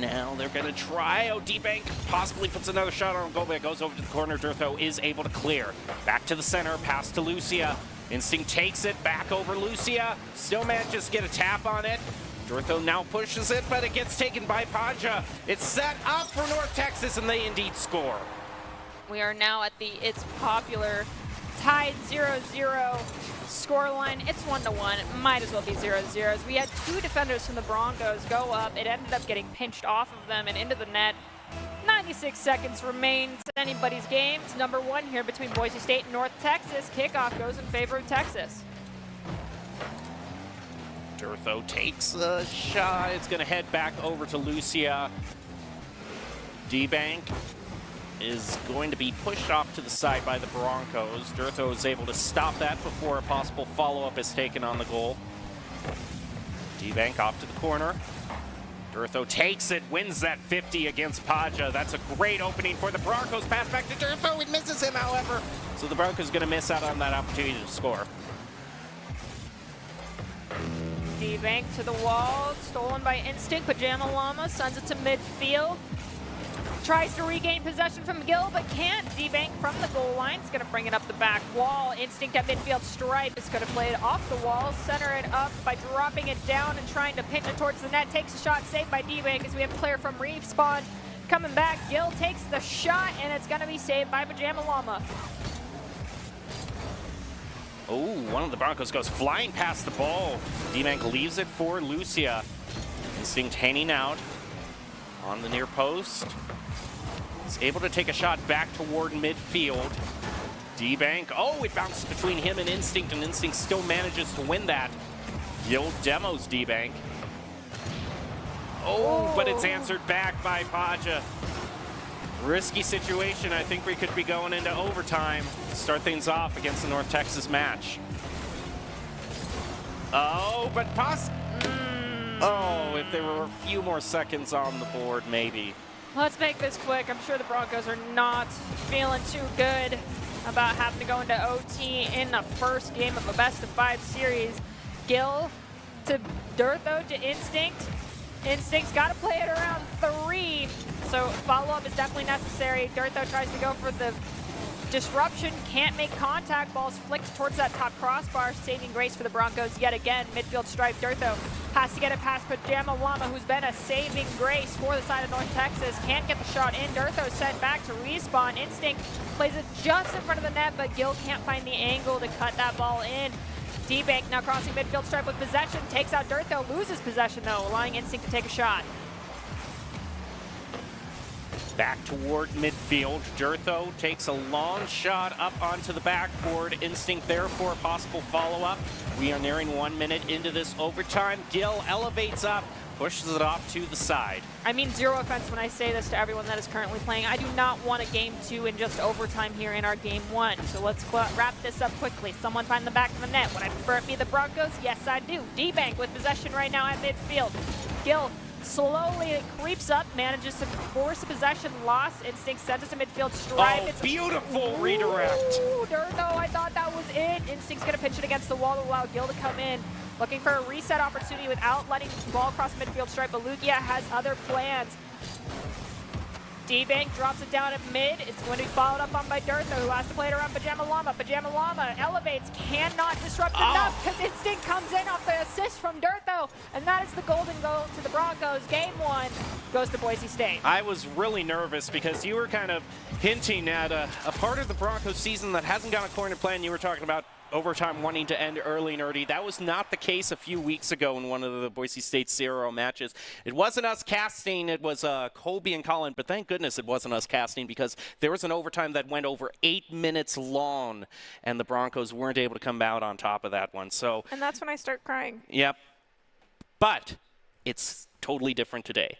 Now they're going to try. Oh, D-Bank possibly puts another shot on goal, but it goes over to the corner. Durtho is able to clear. Back to the center, pass to Lucia. Instinct takes it, back over Lucia. Still manages to get a tap on it. Durtho now pushes it, but it gets taken by Paja. It's set up for North Texas, and they indeed score. We are now at the It's Popular tied 0-0 scoreline. It's 1-1. It might as well be 0-0. We had two defenders from the Broncos go up. It ended up getting pinched off of them and into the net. 96 seconds remains. Anybody's game. It's number one here between Boise State and North Texas. Kickoff goes in favor of Texas. Durtho takes a shot. It's going to head back over to Lucia. D-Bank is going to be pushed off to the side by the Broncos. Durtho is able to stop that before a possible follow-up is taken on the goal. D-Bank off to the corner. Durtho takes it, wins that 50 against Paja. That's a great opening for the Broncos. Pass back to Durtho. It misses him, however. So the Broncos going to miss out on that opportunity to score. D-Bank to the wall, stolen by Instinct. Pajama Llama sends it to midfield. Tries to regain possession from Gill, but can't. D-Bank from the goal line is going to bring it up the back wall. Instinct at midfield stripe is going to play it off the wall, center it up by dropping it down and trying to pinch it towards the net. Takes a shot, saved by D-Bank as we have a player from Respawn coming back. Gill takes the shot, and it's going to be saved by Pajama Llama. Oh, one of the Broncos goes flying past the ball. D-Bank leaves it for Lucia. Instinct hanging out on the near post. He's able to take a shot back toward midfield. D-Bank, oh, it bounced between him and Instinct still manages to win that. Gill demos D-Bank. Oh, but it's answered back by Paja. Risky situation. I think we could be going into overtime to start things off against the North Texas match. Oh, but oh, if there were a few more seconds on the board, maybe. Let's make this quick. I'm sure the Broncos are not feeling too good about having to go into OT in the first game of a best-of-5 series. Gill to Durtho to Instinct. Instinct's got to play it around 3, so follow-up is definitely necessary. Durtho tries to go for the disruption, can't make contact. Ball's flicked towards that top crossbar. Saving grace for the Broncos yet again. Midfield stripe. Durtho has to get it past Pajama Llama, who's been a saving grace for the side of North Texas. Can't get the shot in. Durtho sent back to Respawn. Instinct plays it just in front of the net, but Gill can't find the angle to cut that ball in. D-Bank now crossing midfield stripe with possession. Takes out Durtho, loses possession though, allowing Instinct to take a shot. Back toward midfield. Durtho takes a long shot up onto the backboard. Instinct there for a possible follow-up. We are nearing 1 minute into this overtime. Gill elevates up, pushes it off to the side. I mean zero offense when I say this to everyone that is currently playing. I do not want a game 2 in just overtime here in our game 1. So let's wrap this up quickly. Someone find the back of the net. Would I prefer it be the Broncos? Yes, I do. D-Bank with possession right now at midfield. Gill slowly creeps up, manages to force a possession loss. Instinct sends it to midfield stripe. Oh, it's beautiful redirect. Durtho, I thought that was it. Instinct's going to pitch it against the wall to allow Gill to come in. Looking for a reset opportunity without letting the ball cross midfield stripe, but Lugia has other plans. D-Bank drops it down at mid. It's going to be followed up on by Durtho, who has to play it around Pajama Llama. Pajama Llama elevates, cannot disrupt enough because Instinct comes in off the assist from Durtho, and that is the golden goal to the Broncos. Game 1 goes to Boise State. I was really nervous because you were kind of hinting at a part of the Broncos season that hasn't gone according to plan. You were talking about overtime wanting to end early and early. That was not the case a few weeks ago in one of the Boise State 0 matches. It wasn't us casting, it was Colby and Colin, but thank goodness it wasn't us casting because there was an overtime that went over 8 minutes long and the Broncos weren't able to come out on top of that one. So, and that's when I start crying. Yep. But it's totally different today.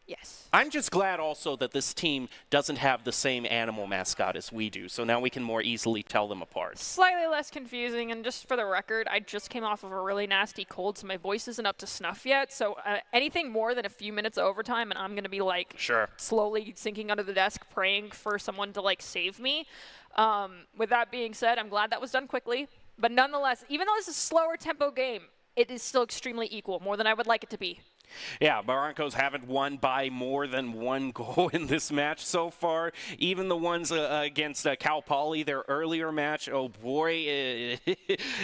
Yes. I'm just glad also that this team doesn't have the same animal mascot as we do, so now we can more easily tell them apart. Slightly less confusing, and just for the record, I just came off of a really nasty cold, so my voice isn't up to snuff yet. So anything more than a few minutes of overtime, and I'm going to be like slowly sinking under the desk, praying for someone to like save me. With that being said, I'm glad that was done quickly. But nonetheless, even though this is a slower tempo game, it is still extremely equal, more than I would like it to be. Yeah, Broncos haven't won by more than 1 goal in this match so far. Even the ones against Cal Poly, their earlier match, oh boy,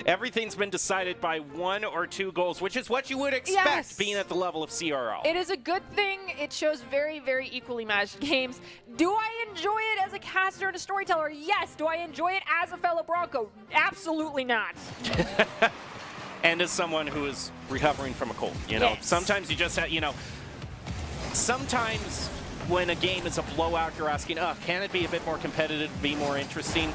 everything's been decided by 1 or 2 goals, which is what you would expect being at the level of CRL. It is a good thing. It shows very, very equally matched games. Do I enjoy it as a caster and a storyteller? Yes. Do I enjoy it as a fellow Bronco? Absolutely not. And as someone who is recovering from a cold, you know, sometimes you just have, you know, sometimes when a game is a blowout, you're asking, can it be a bit more competitive, be more interesting?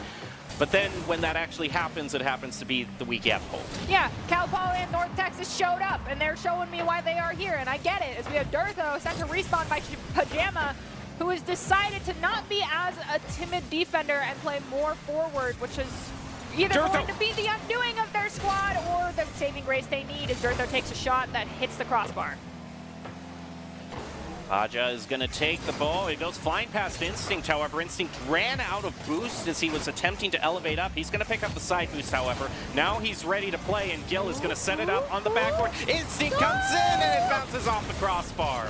But then when that actually happens, it happens to be the week after cold. Yeah, Cal Poly and North Texas showed up, and they're showing me why they are here, and I get it. As we have Durtho sent to respawn by Pajama, who has decided to not be as a timid defender and play more forward, which is either going to be the undoing of their squad or the saving grace they need as Durtho takes a shot that hits the crossbar. Aja is going to take the ball. It goes flying past Instinct, however. Instinct ran out of boost as he was attempting to elevate up. He's going to pick up the side boost, however. Now he's ready to play, and Gil is going to set it up on the backboard. Instinct comes in, and it bounces off the crossbar.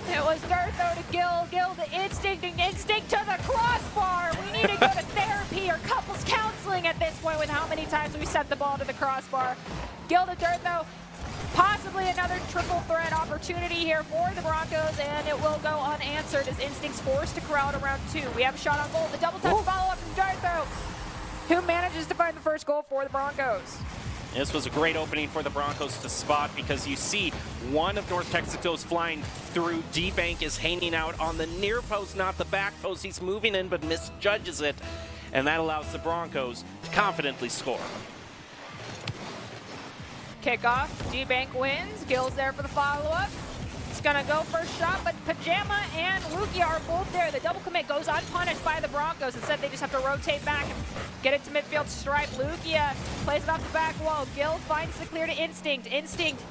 It was Durtho to Gil, Gil to Instinct, and Instinct to the crossbar. We need to go to therapy or couples counseling at this point with how many times we sent the ball to the crossbar. Gil to Durtho, possibly another triple threat opportunity here for the Broncos, and it will go unanswered as Instinct's forced to corral to round 2. We have a shot on goal, the double touch follow-up from Durtho, who manages to find the first goal for the Broncos. This was a great opening for the Broncos to spot because you see one of North Texas goes flying through. D-Bank is hanging out on the near post, not the back post. He's moving in but misjudges it, and that allows the Broncos to confidently score. Kickoff, D-Bank wins. Gil's there for the follow-up. It's gonna go first shot, but Pajama and Lukia are both there. The double commit goes unpunished by the Broncos. Instead, they just have to rotate back and get it to midfield stripe. Lukia plays it off the back wall. Gil finds the clear to Instinct. Instinct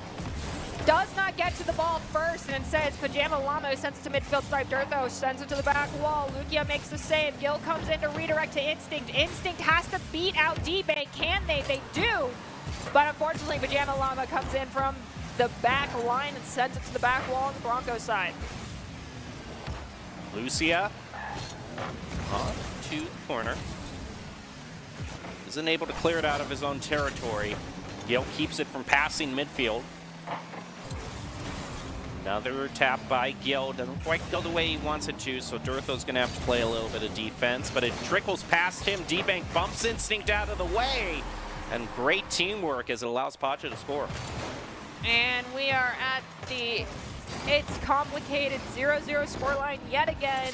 does not get to the ball first, and instead it's Pajama Llama who sends it to midfield stripe. Durtho sends it to the back wall. Lukia makes the save. Gil comes in to redirect to Instinct. Instinct has to beat out D-Bank. Can they? They do. But unfortunately, Pajama Llama comes in from the back line and sends it to the back wall on the Broncos side. Lucia on to the corner. Isn't able to clear it out of his own territory. Gil keeps it from passing midfield. Another tap by Gil. Doesn't quite go the way he wants it to, so Durtho's going to have to play a little bit of defense, but it trickles past him. D-Bank bumps Instinct out of the way. And great teamwork as it allows Pacha to score. And we are at the It's Complicated 0-0 scoreline yet again.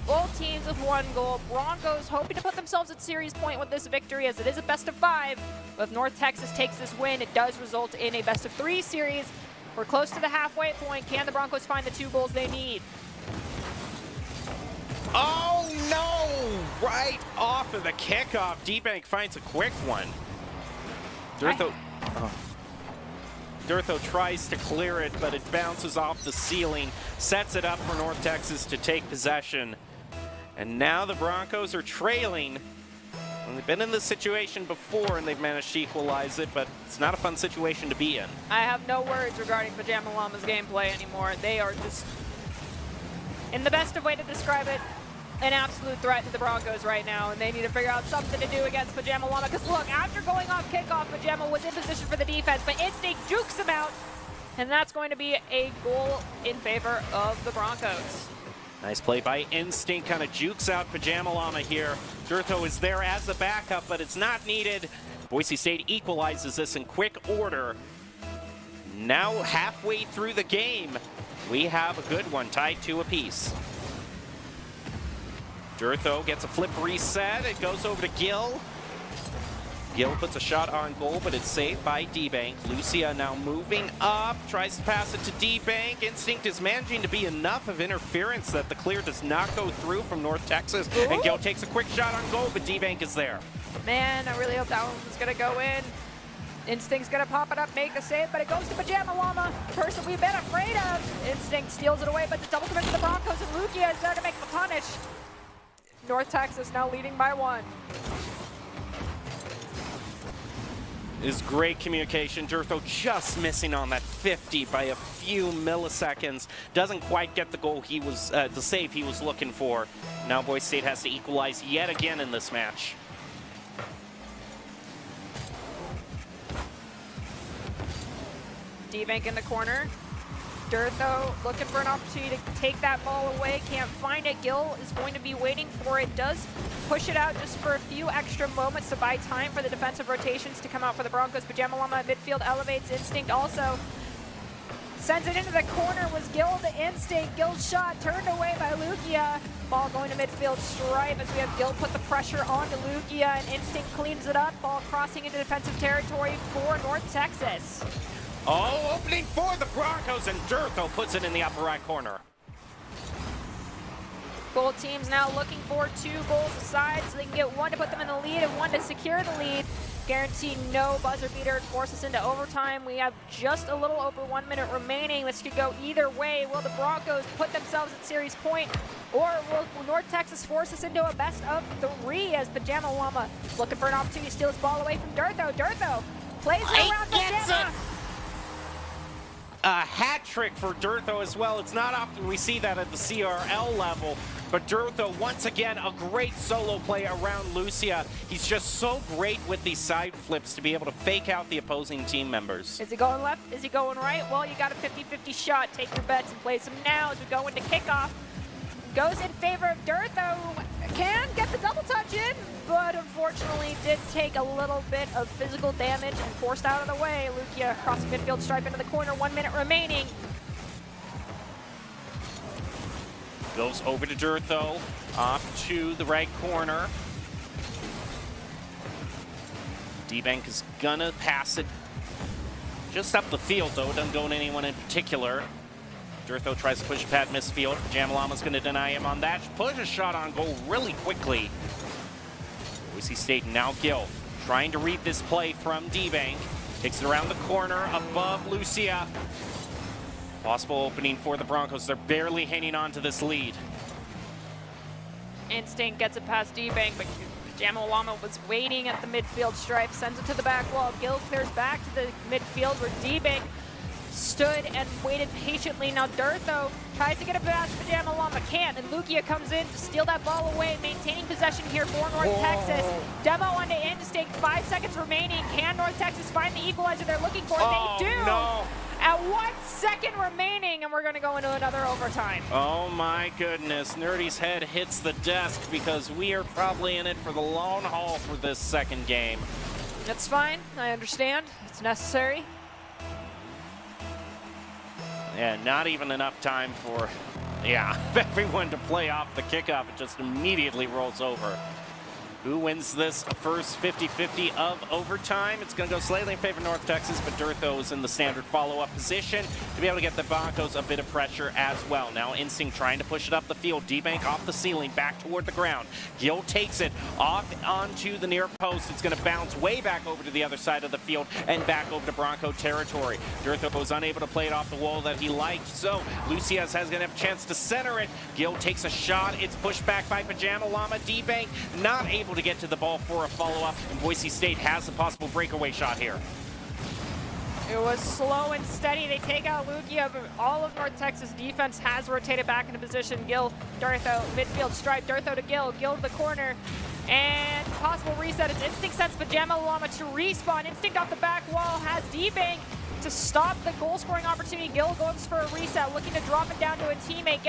Both teams with 1 goal. Broncos hoping to put themselves at series point with this victory as it is a best of 5. But if North Texas takes this win, it does result in a best of 3 series. We're close to the halfway point. Can the Broncos find the 2 goals they need? Oh no! Right off of the kickoff, D-Bank finds a quick one. Durtho tries to clear it, but it bounces off the ceiling, sets it up for North Texas to take possession. And now the Broncos are trailing. And they've been in this situation before, and they've managed to equalize it, but it's not a fun situation to be in. I have no words regarding Pajama Llama's gameplay anymore. They are just, in the best of way to describe it, an absolute threat to the Broncos right now, and they need to figure out something to do against Pajama Llama. Because look, after going off kickoff, Pajama was in position for the defense, but Instinct jukes him out, and that's going to be a goal in favor of the Broncos. Nice play by Instinct, kind of jukes out Pajama Llama here. Durtho is there as the backup, but it's not needed. Boise State equalizes this in quick order. Now halfway through the game, we have a good one, tied 2 apiece. Durtho gets a flip reset. It goes over to Gil. Gil puts a shot on goal, but it's saved by D-Bank. Lucia now moving up, tries to pass it to D-Bank. Instinct is managing to be enough of interference that the clear does not go through from North Texas. Ooh. And Gil takes a quick shot on goal, but D-Bank is there. Man, I really hope that one was going to go in. Instinct's going to pop it up, make the save, but it goes to Pajama Llama, the person we've been afraid of. Instinct steals it away, but the double commit to the Broncos, and Lucia is there to make the punish. North Texas now leading by 1. Is great communication. Durtho just missing on that 50 by a few milliseconds. Doesn't quite get the goal he was, the save he was looking for. Now Boise State has to equalize yet again in this match. D-Bank in the corner. Durtho looking for an opportunity to take that ball away. Can't find it. Gil is going to be waiting for it. Does push it out just for a few extra moments to buy time for the defensive rotations to come out for the Broncos. Pajama Llama at midfield elevates. Instinct also sends it into the corner. Was Gil the Instinct? Gil's shot turned away by Lucia. Ball going to midfield stripe as we have Gil put the pressure onto Lucia, and Instinct cleans it up. Ball crossing into defensive territory for North Texas. Oh, opening for the Broncos, and Durtho puts it in the upper right corner. Both teams now looking for 2 goals aside so they can get 1 to put them in the lead and 1 to secure the lead. Guaranteed no buzzer beater and force us into overtime. We have just a little over 1 minute remaining. This could go either way. Will the Broncos put themselves at series point, or will North Texas force us into a best of 3 as Pajama Llama is looking for an opportunity to steal his ball away from Durtho. Durtho plays it around Pajama. A hat trick for Durtho as well. It's not often we see that at the CRL level, but Durtho, once again, a great solo play around Lucia. He's just so great with these side flips to be able to fake out the opposing team members. Is he going left? Is he going right? Well, you got a 50-50 shot. Take your bets and place them now as we go into kickoff. Goes in favor of Durtho, who can get the double touch in, but unfortunately did take a little bit of physical damage and forced out of the way. Lucia across the midfield stripe into the corner, 1 minute remaining. Goes over to Durtho, off to the right corner. D-Bank is gonna pass it just up the field though, doesn't go to anyone in particular. Durtho tries to push pad misfield. Pajama Llama's going to deny him on that. Push a shot on goal really quickly. Boise State now Gil trying to read this play from D-Bank. Takes it around the corner above Lucia. Possible opening for the Broncos. They're barely hanging on to this lead. Instinct gets it past D-Bank, but Pajama Llama was waiting at the midfield stripe. Sends it to the back wall. Gil clears back to the midfield where D-Bank stood and waited patiently. Now Durtho tries to get it past Pajama Llama, can't, and Lucia comes in to steal that ball away, maintaining possession here for North Texas. Demo onto Instinct, 5 seconds remaining. Can North Texas find the equalizer they're looking for? They do! No. At 1 second remaining, and we're going to go into another overtime. Oh my goodness, Nerdy's head hits the desk because we are probably in it for the long haul for this second game. That's fine, I understand. It's necessary. Yeah, not even enough time for, everyone to play off the kickoff. It just immediately rolls over. Who wins this first 50-50 of overtime? It's going to go slightly in favor of North Texas, but Durtho is in the standard follow-up position to be able to get the Broncos a bit of pressure as well. Now Instinct trying to push it up the field. D-Bank off the ceiling, back toward the ground. Gil takes it off onto the near post. It's going to bounce way back over to the other side of the field and back over to Bronco territory. Durtho was unable to play it off the wall that he liked, so Lucias has going to have a chance to center it. Gil takes a shot. It's pushed back by Pajama Llama. D-Bank not able to get to the ball for a follow-up, and Boise State has a possible breakaway shot here. It was slow and steady. They take out Lucia, but all of North Texas defense has rotated back into position. Gil, Durtho, midfield stripe, Durtho to Gil, Gil to the corner, and possible reset. It's Instinct sends Pajama Llama to respawn. Instinct off the back wall has D-Bank to stop the goal-scoring opportunity. Gil goes for a reset, looking to drop it down to a teammate.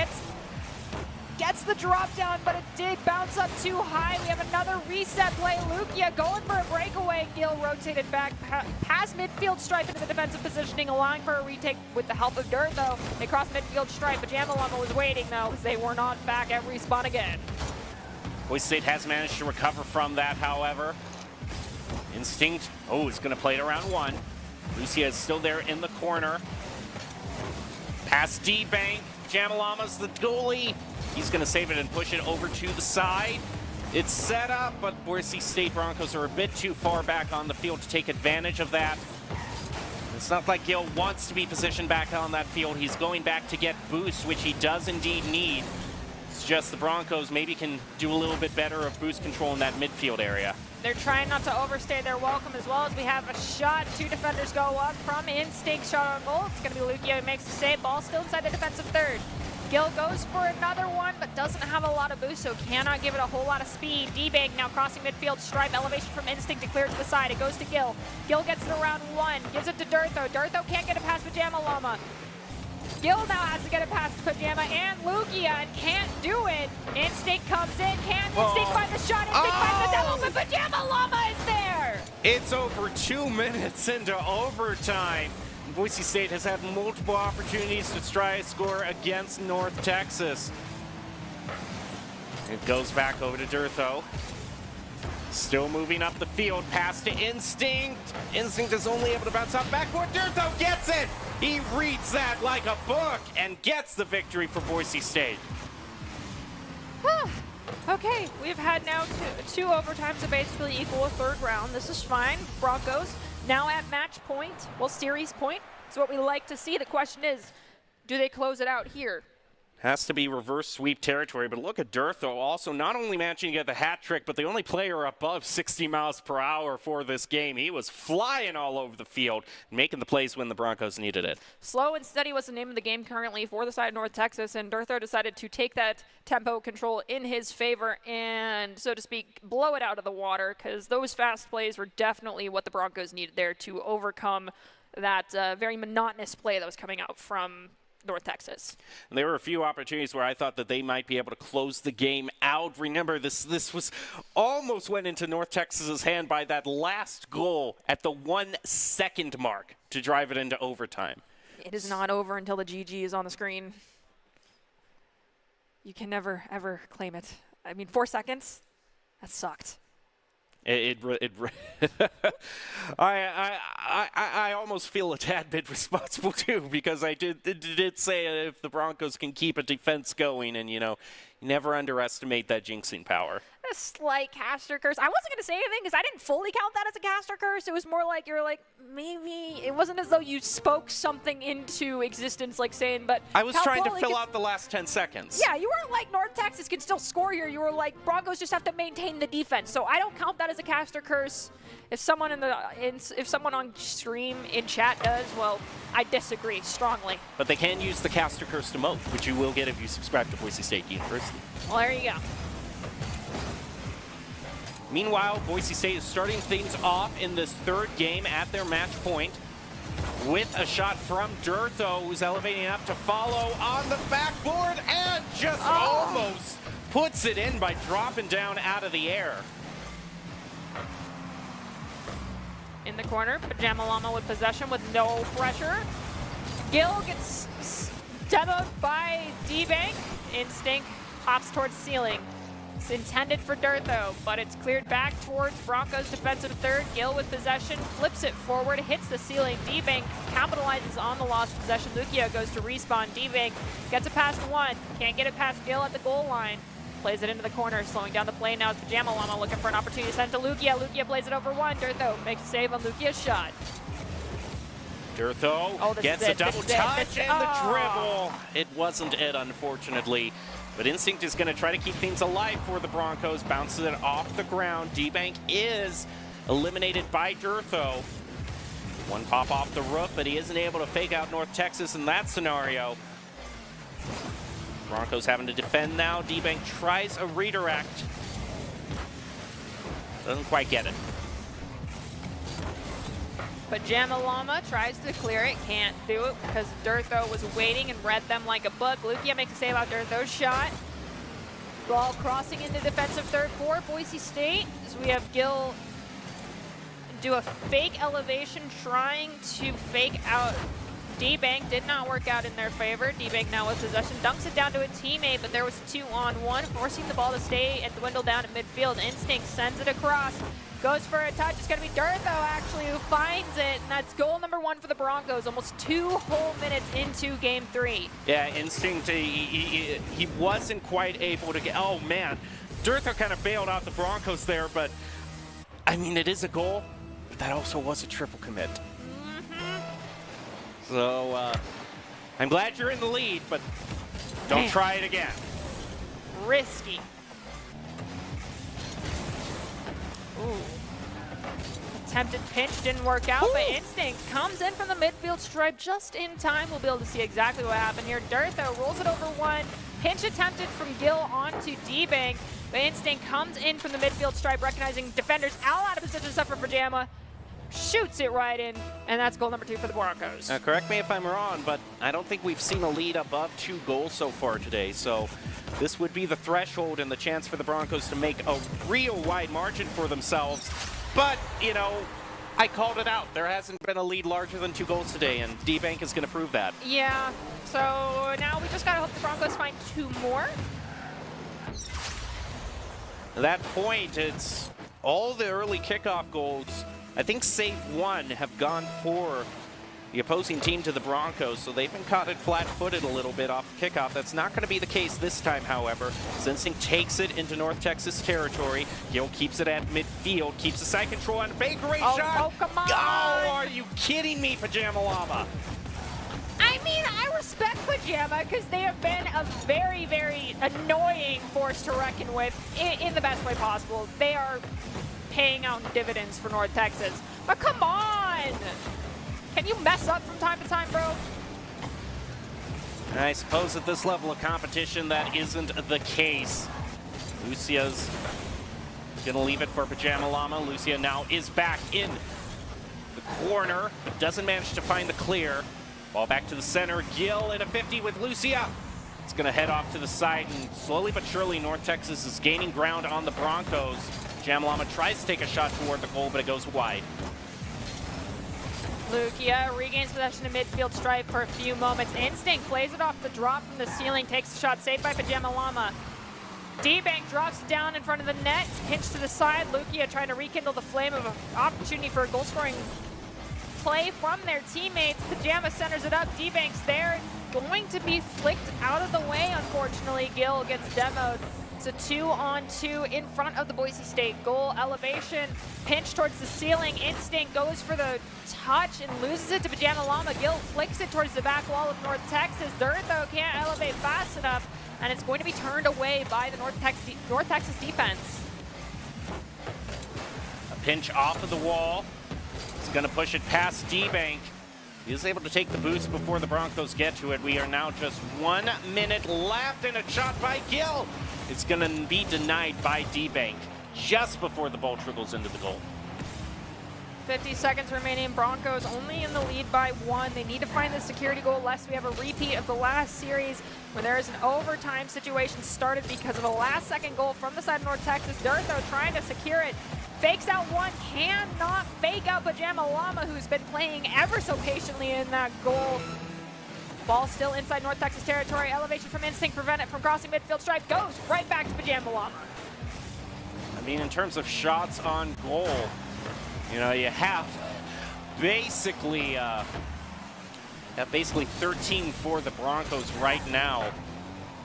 Gets the drop down, but it did bounce up too high. We have another reset play. Lucia going for a breakaway. Gil rotated back past midfield stripe into the defensive positioning, allowing for a retake with the help of Durtho. They cross midfield stripe. Pajama Llama was waiting though, because they were not back at respawn again. Boise State has managed to recover from that, however. Instinct, is going to play it around one. Lucia is still there in the corner. Past D-Bank. Jamalama's the goalie. He's going to save it and push it over to the side. It's set up, but Boise State Broncos are a bit too far back on the field to take advantage of that. It's not like Gill wants to be positioned back on that field. He's going back to get boost, which he does indeed need. It's just the Broncos maybe can do a little bit better of boost control in that midfield area. They're trying not to overstay their welcome as well as we have a shot. Two defenders go up from Instinct shot on goal. It's going to be Lucia who makes the save. Ball still inside the defensive third. Gill goes for another one, but doesn't have a lot of boost, so cannot give it a whole lot of speed. D-Bank now crossing midfield, stripe elevation from Instinct to clear to the side. It goes to Gill. Gill gets it around one, gives it to Durtho. Durtho can't get it past Pajama Llama. Gill now has to get it past Pajama and Lugia and can't do it. Instinct comes in, Instinct find the shot, Instinct finds the double, but Pajama Llama is there! It's over 2 minutes into overtime. Boise State has had multiple opportunities to try a score against North Texas. It goes back over to Durtho. Still moving up the field, pass to Instinct. Instinct is only able to bounce off backboard. Durtho gets it! He reads that like a book and gets the victory for Boise State. Okay, we've had now two overtimes that basically equal a third round. This is fine. Broncos now at match point, well, series point. It's what we like to see. The question is, do they close it out here? Has to be reverse sweep territory, but look at Durtho also not only managing to get the hat trick, but the only player above 60 miles per hour for this game. He was flying all over the field, making the plays when the Broncos needed it. Slow and steady was the name of the game currently for the side of North Texas, and Durtho decided to take that tempo control in his favor and, so to speak, blow it out of the water, because those fast plays were definitely what the Broncos needed there to overcome that very monotonous play that was coming out from North Texas. And there were a few opportunities where I thought that they might be able to close the game out. Remember, this was almost went into North Texas's hand by that last goal at the 1 second mark to drive it into overtime. It is not over until the GG is on the screen. You can never, ever claim it. I mean, 4 seconds? That sucked. I almost feel a tad bit responsible too, because I did say if the Broncos can keep a defense going, and you never underestimate that jinxing power. A slight caster curse. I wasn't going to say anything because I didn't fully count that as a caster curse. It was more like you're like, maybe. It wasn't as though you spoke something into existence, like saying, but I was trying to fill out the last 10 seconds. Yeah, you weren't like North Texas can still score here. You were like, Broncos just have to maintain the defense. So I don't count that as a caster curse. If someone if someone on stream in chat does, well, I disagree strongly. But they can use the caster curse to moat, which you will get if you subscribe to Boise State University. Well, there you go. Meanwhile, Boise State is starting things off in this third game at their match point with a shot from Durtho, who's elevating up to follow on the backboard and just almost puts it in by dropping down out of the air. In the corner, Pajama Llama with possession with no pressure. Gill gets demoed by D-Bank. Instinct hops towards ceiling. It's intended for Durtho, but it's cleared back towards Broncos defensive third. Gill with possession, flips it forward, hits the ceiling. D-Bank capitalizes on the lost possession. Lucia goes to respawn. D-Bank gets it past one, can't get it past Gill at the goal line. Plays it into the corner, slowing down the play now. It's Pajama Llama looking for an opportunity to send to Lucia. Lucia plays it over one. Durtho makes a save on Lucia's shot. Durtho gets a double touch and the dribble. It wasn't it, unfortunately. But Instinct is going to try to keep things alive for the Broncos. Bounces it off the ground. D-Bank is eliminated by Durtho. One pop off the roof, but he isn't able to fake out North Texas in that scenario. Broncos having to defend now. D-Bank tries a redirect. Doesn't quite get it. Pajama Llama tries to clear it, can't do it because Durtho was waiting and read them like a book. Lucia makes a save out Durtho's shot. Ball crossing into defensive third for Boise State as we have Gill do a fake elevation trying to fake out D-Bank. Did not work out in their favor. D-Bank now with possession, dunks it down to a teammate, but there was a 2-on-1, forcing the ball to stay and dwindle down at midfield. Instinct sends it across. Goes for a touch. It's going to be Durtho, actually, who finds it. And that's goal number 1 for the Broncos, almost 2 whole minutes into Game 3. Yeah, Instinct, he wasn't quite able to get... Oh, man. Durtho kind of bailed out the Broncos there, but, I mean, it is a goal, but that also was a triple commit. So, I'm glad you're in the lead, but don't try it again. Risky. Ooh. Attempted pinch didn't work out, but Instinct comes in from the midfield stripe just in time. We'll be able to see exactly what happened here. Durtho rolls it over 1. Pinch attempted from Gil onto D-Bank, but Instinct comes in from the midfield stripe, recognizing defenders out of position to suffer for Jamma. Shoots it right in, and that's goal number 2 for the Broncos. Now, correct me if I'm wrong, but I don't think we've seen a lead above 2 goals so far today. So this would be the threshold and the chance for the Broncos to make a real wide margin for themselves. But, you know, I called it out. There hasn't been a lead larger than 2 goals today, and D-Bank is going to prove that. Yeah, so now we just got to hope the Broncos find 2 more. At that point, it's all the early kickoff goals. I think save 1 have gone for the opposing team to the Broncos, so they've been caught flat-footed a little bit off the kickoff. That's not going to be the case this time, however. Instinct takes it into North Texas territory. Gil keeps it at midfield, keeps the side control on Bakery shot. Oh, come on! Oh, are you kidding me, Pajama Llama? I mean, I respect Pajama because they have been a very, very annoying force to reckon with in the best way possible. They are paying out dividends for North Texas. But come on! Can you mess up from time to time, bro? I suppose at this level of competition, that isn't the case. Lucia's gonna leave it for Pajama Llama. Lucia now is back in the corner, but doesn't manage to find the clear. Ball back to the center. Gil in a 50 with Lucia. It's gonna head off to the side, and slowly but surely, North Texas is gaining ground on the Broncos. Pajama Llama tries to take a shot toward the goal, but it goes wide. Lucia regains possession of midfield stripe for a few moments. Instinct plays it off the drop from the ceiling, takes the shot, saved by Pajama Llama. D-Bank drops it down in front of the net, pinch to the side. Lucia trying to rekindle the flame of an opportunity for a goal-scoring play from their teammates. Pajama centers it up. D-Bank's there, going to be flicked out of the way, unfortunately. Gil gets demoed. It's a 2-on-2 in front of the Boise State goal. Elevation, pinch towards the ceiling. Instinct goes for the touch and loses it to Pajama Llama. Gil flicks it towards the back wall of North Texas. Durtho can't elevate fast enough, and it's going to be turned away by the North Texas defense. A pinch off of the wall. It's going to push it past D-Bank. He is able to take the boost before the Broncos get to it. We are now just 1 minute left, and a shot by Gil. It's going to be denied by D-Bank just before the ball trickles into the goal. 50 seconds remaining. Broncos only in the lead by 1. They need to find the security goal lest we have a repeat of the last series when there is an overtime situation started because of a last-second goal from the side of North Texas. Durtho trying to secure it. Fakes out 1, cannot fake out Pajama Llama, who's been playing ever so patiently in that goal. Ball still inside North Texas territory. Elevation from Instinct prevent it from crossing midfield stripe. Goes right back to Pajama Llama. I mean, in terms of shots on goal, you know, you have basically 13 for the Broncos right now,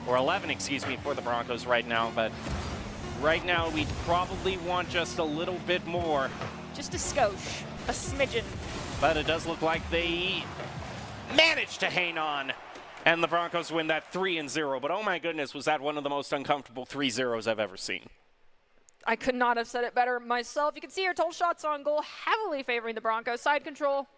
or 11, excuse me, for the Broncos right now. But right now, we probably want just a little bit more. Just a skosh, a smidgen. But it does look like they managed to hang on, and the Broncos win that 3-0. But oh my goodness, was that one of the most uncomfortable 3-0s I've ever seen. I could not have said it better myself. You can see here total shots on goal heavily favoring the Broncos. Side control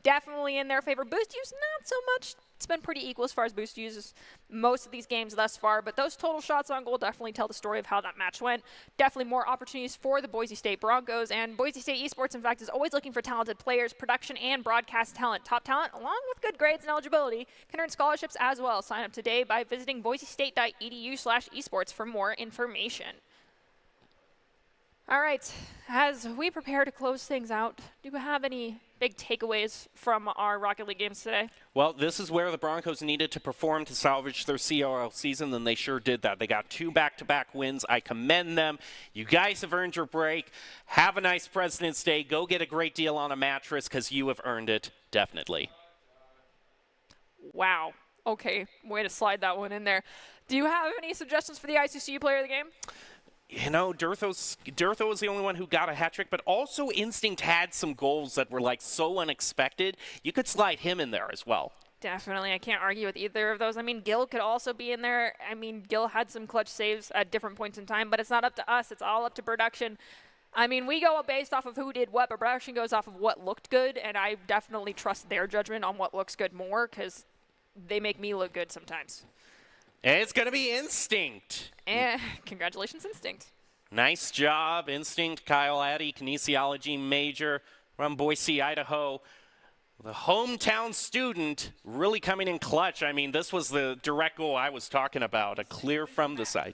definitely in their favor. Boost use not so much. It's been pretty equal as far as boost uses most of these games thus far, but those total shots on goal definitely tell the story of how that match went. Definitely more opportunities for the Boise State Broncos, and Boise State Esports, in fact, is always looking for talented players, production, and broadcast talent. Top talent, along with good grades and eligibility, can earn scholarships as well. Sign up today by visiting boisestate.edu/esports for more information. All right, as we prepare to close things out, do you have any big takeaways from our Rocket League games today? Well, this is where the Broncos needed to perform to salvage their CRL season, and they sure did that. They got 2 back-to-back wins. I commend them. You guys have earned your break. Have a nice President's Day. Go get a great deal on a mattress because you have earned it, definitely. Wow. Okay, way to slide that one in there. Do you have any suggestions for the ICCU player of the game? You know, Durtho was the only one who got a hat trick, but also Instinct had some goals that were like so unexpected. You could slide him in there as well. Definitely. I can't argue with either of those. I mean, Gil could also be in there. I mean, Gil had some clutch saves at different points in time, but it's not up to us. It's all up to production. I mean, we go based off of who did what, but production goes off of what looked good, and I definitely trust their judgment on what looks good more because they make me look good sometimes. It's going to be Instinct. And congratulations, Instinct. Nice job, Instinct. Kyle Addy, kinesiology major from Boise, Idaho. The hometown student really coming in clutch. I mean, this was the direct goal I was talking about, a clear from the side.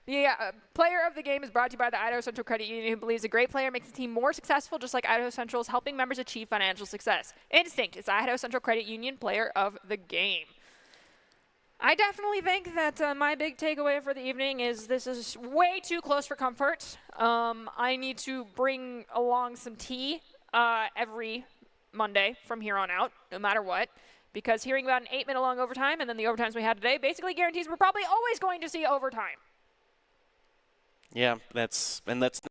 The player of the game is brought to you by the Idaho Central Credit Union, who believes a great player makes the team more successful, just like Idaho Central is helping members achieve financial success. Instinct is Idaho Central Credit Union player of the game. I definitely think that my big takeaway for the evening is this is way too close for comfort. I need to bring along some tea every Monday from here on out, no matter what, because hearing about an 8-minute long overtime and then the overtimes we had today basically guarantees we're probably always going to see overtime. Yeah, that's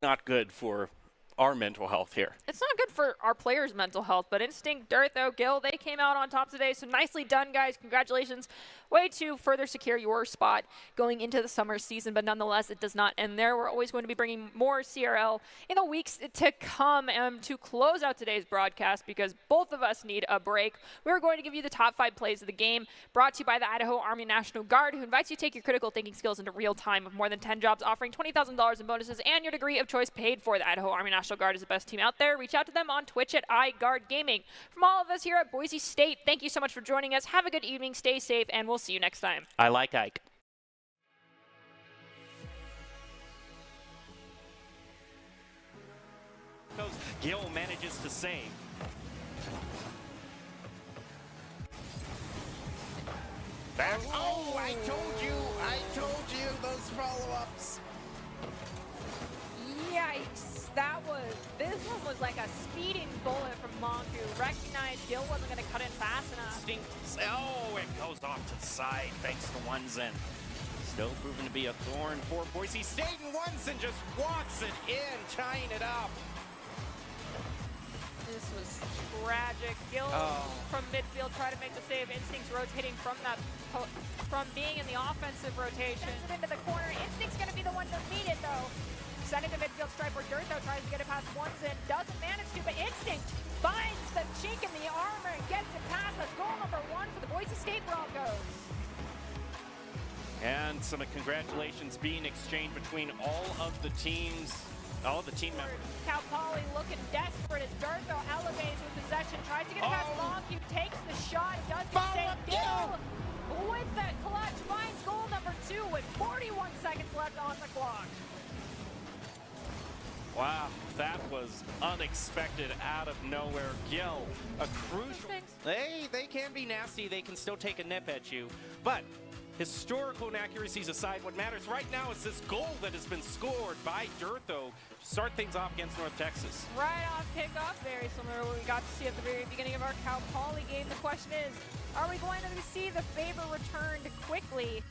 not good for our mental health here. It's not good for our players' mental health, but Instinct, Durtho, Gil, they came out on top today, so nicely done, guys. Congratulations. Way to further secure your spot going into the summer season, but nonetheless, it does not end there. We're always going to be bringing more CRL in the weeks to come to close out today's broadcast because both of us need a break. We're going to give you the top 5 plays of the game, brought to you by the Idaho Army National Guard, who invites you to take your critical thinking skills into real time with more than 10 jobs offering $20,000 in bonuses and your degree of choice paid for. The Idaho Army National Guard is the best team out there. Reach out to them on Twitch at iGuard Gaming. From all of us here at Boise State, thank you so much for joining us. Have a good evening, stay safe, and we'll see you next time. I like Ike. Gil manages to save. Back. Oh, I told you those follow-ups. Yikes. This one was like a speeding bullet from Monk, who recognized Gil wasn't going to cut in fast enough. Oh, it goes off to the side thanks to Oneson. Still proven to be a thorn for Boise State, and Oneson just walks it in, tying it up. This was tragic. Gil from midfield tried to make the save. Instinct's rotating from being in the offensive rotation. Sends it into the corner. Instinct's going to be the one to beat it, though. Send it to midfield stripe where Durtho tries to get it past Oneson. Doesn't manage to, but Instinct finds the chink in the armor and gets it past. That's goal number 1 for the Boise State Broncos. And some congratulations being exchanged between all of the teams, all of the team members. Cal Poly looking desperate as Durtho elevates with possession, tries to get it past Monk, who takes the shot, does the save. Gil with the clutch finds goal number 2 with 41 seconds left on the clock. Wow, that was unexpected out of nowhere. Gil, a crucial... They can be nasty. They can still take a nip at you. But historical inaccuracies aside, what matters right now is this goal that has been scored by Durtho to start things off against North Texas. Right off kickoff, very similar to what we got to see at the very beginning of our Cal Poly game. The question is, are we going to see the favor returned quickly?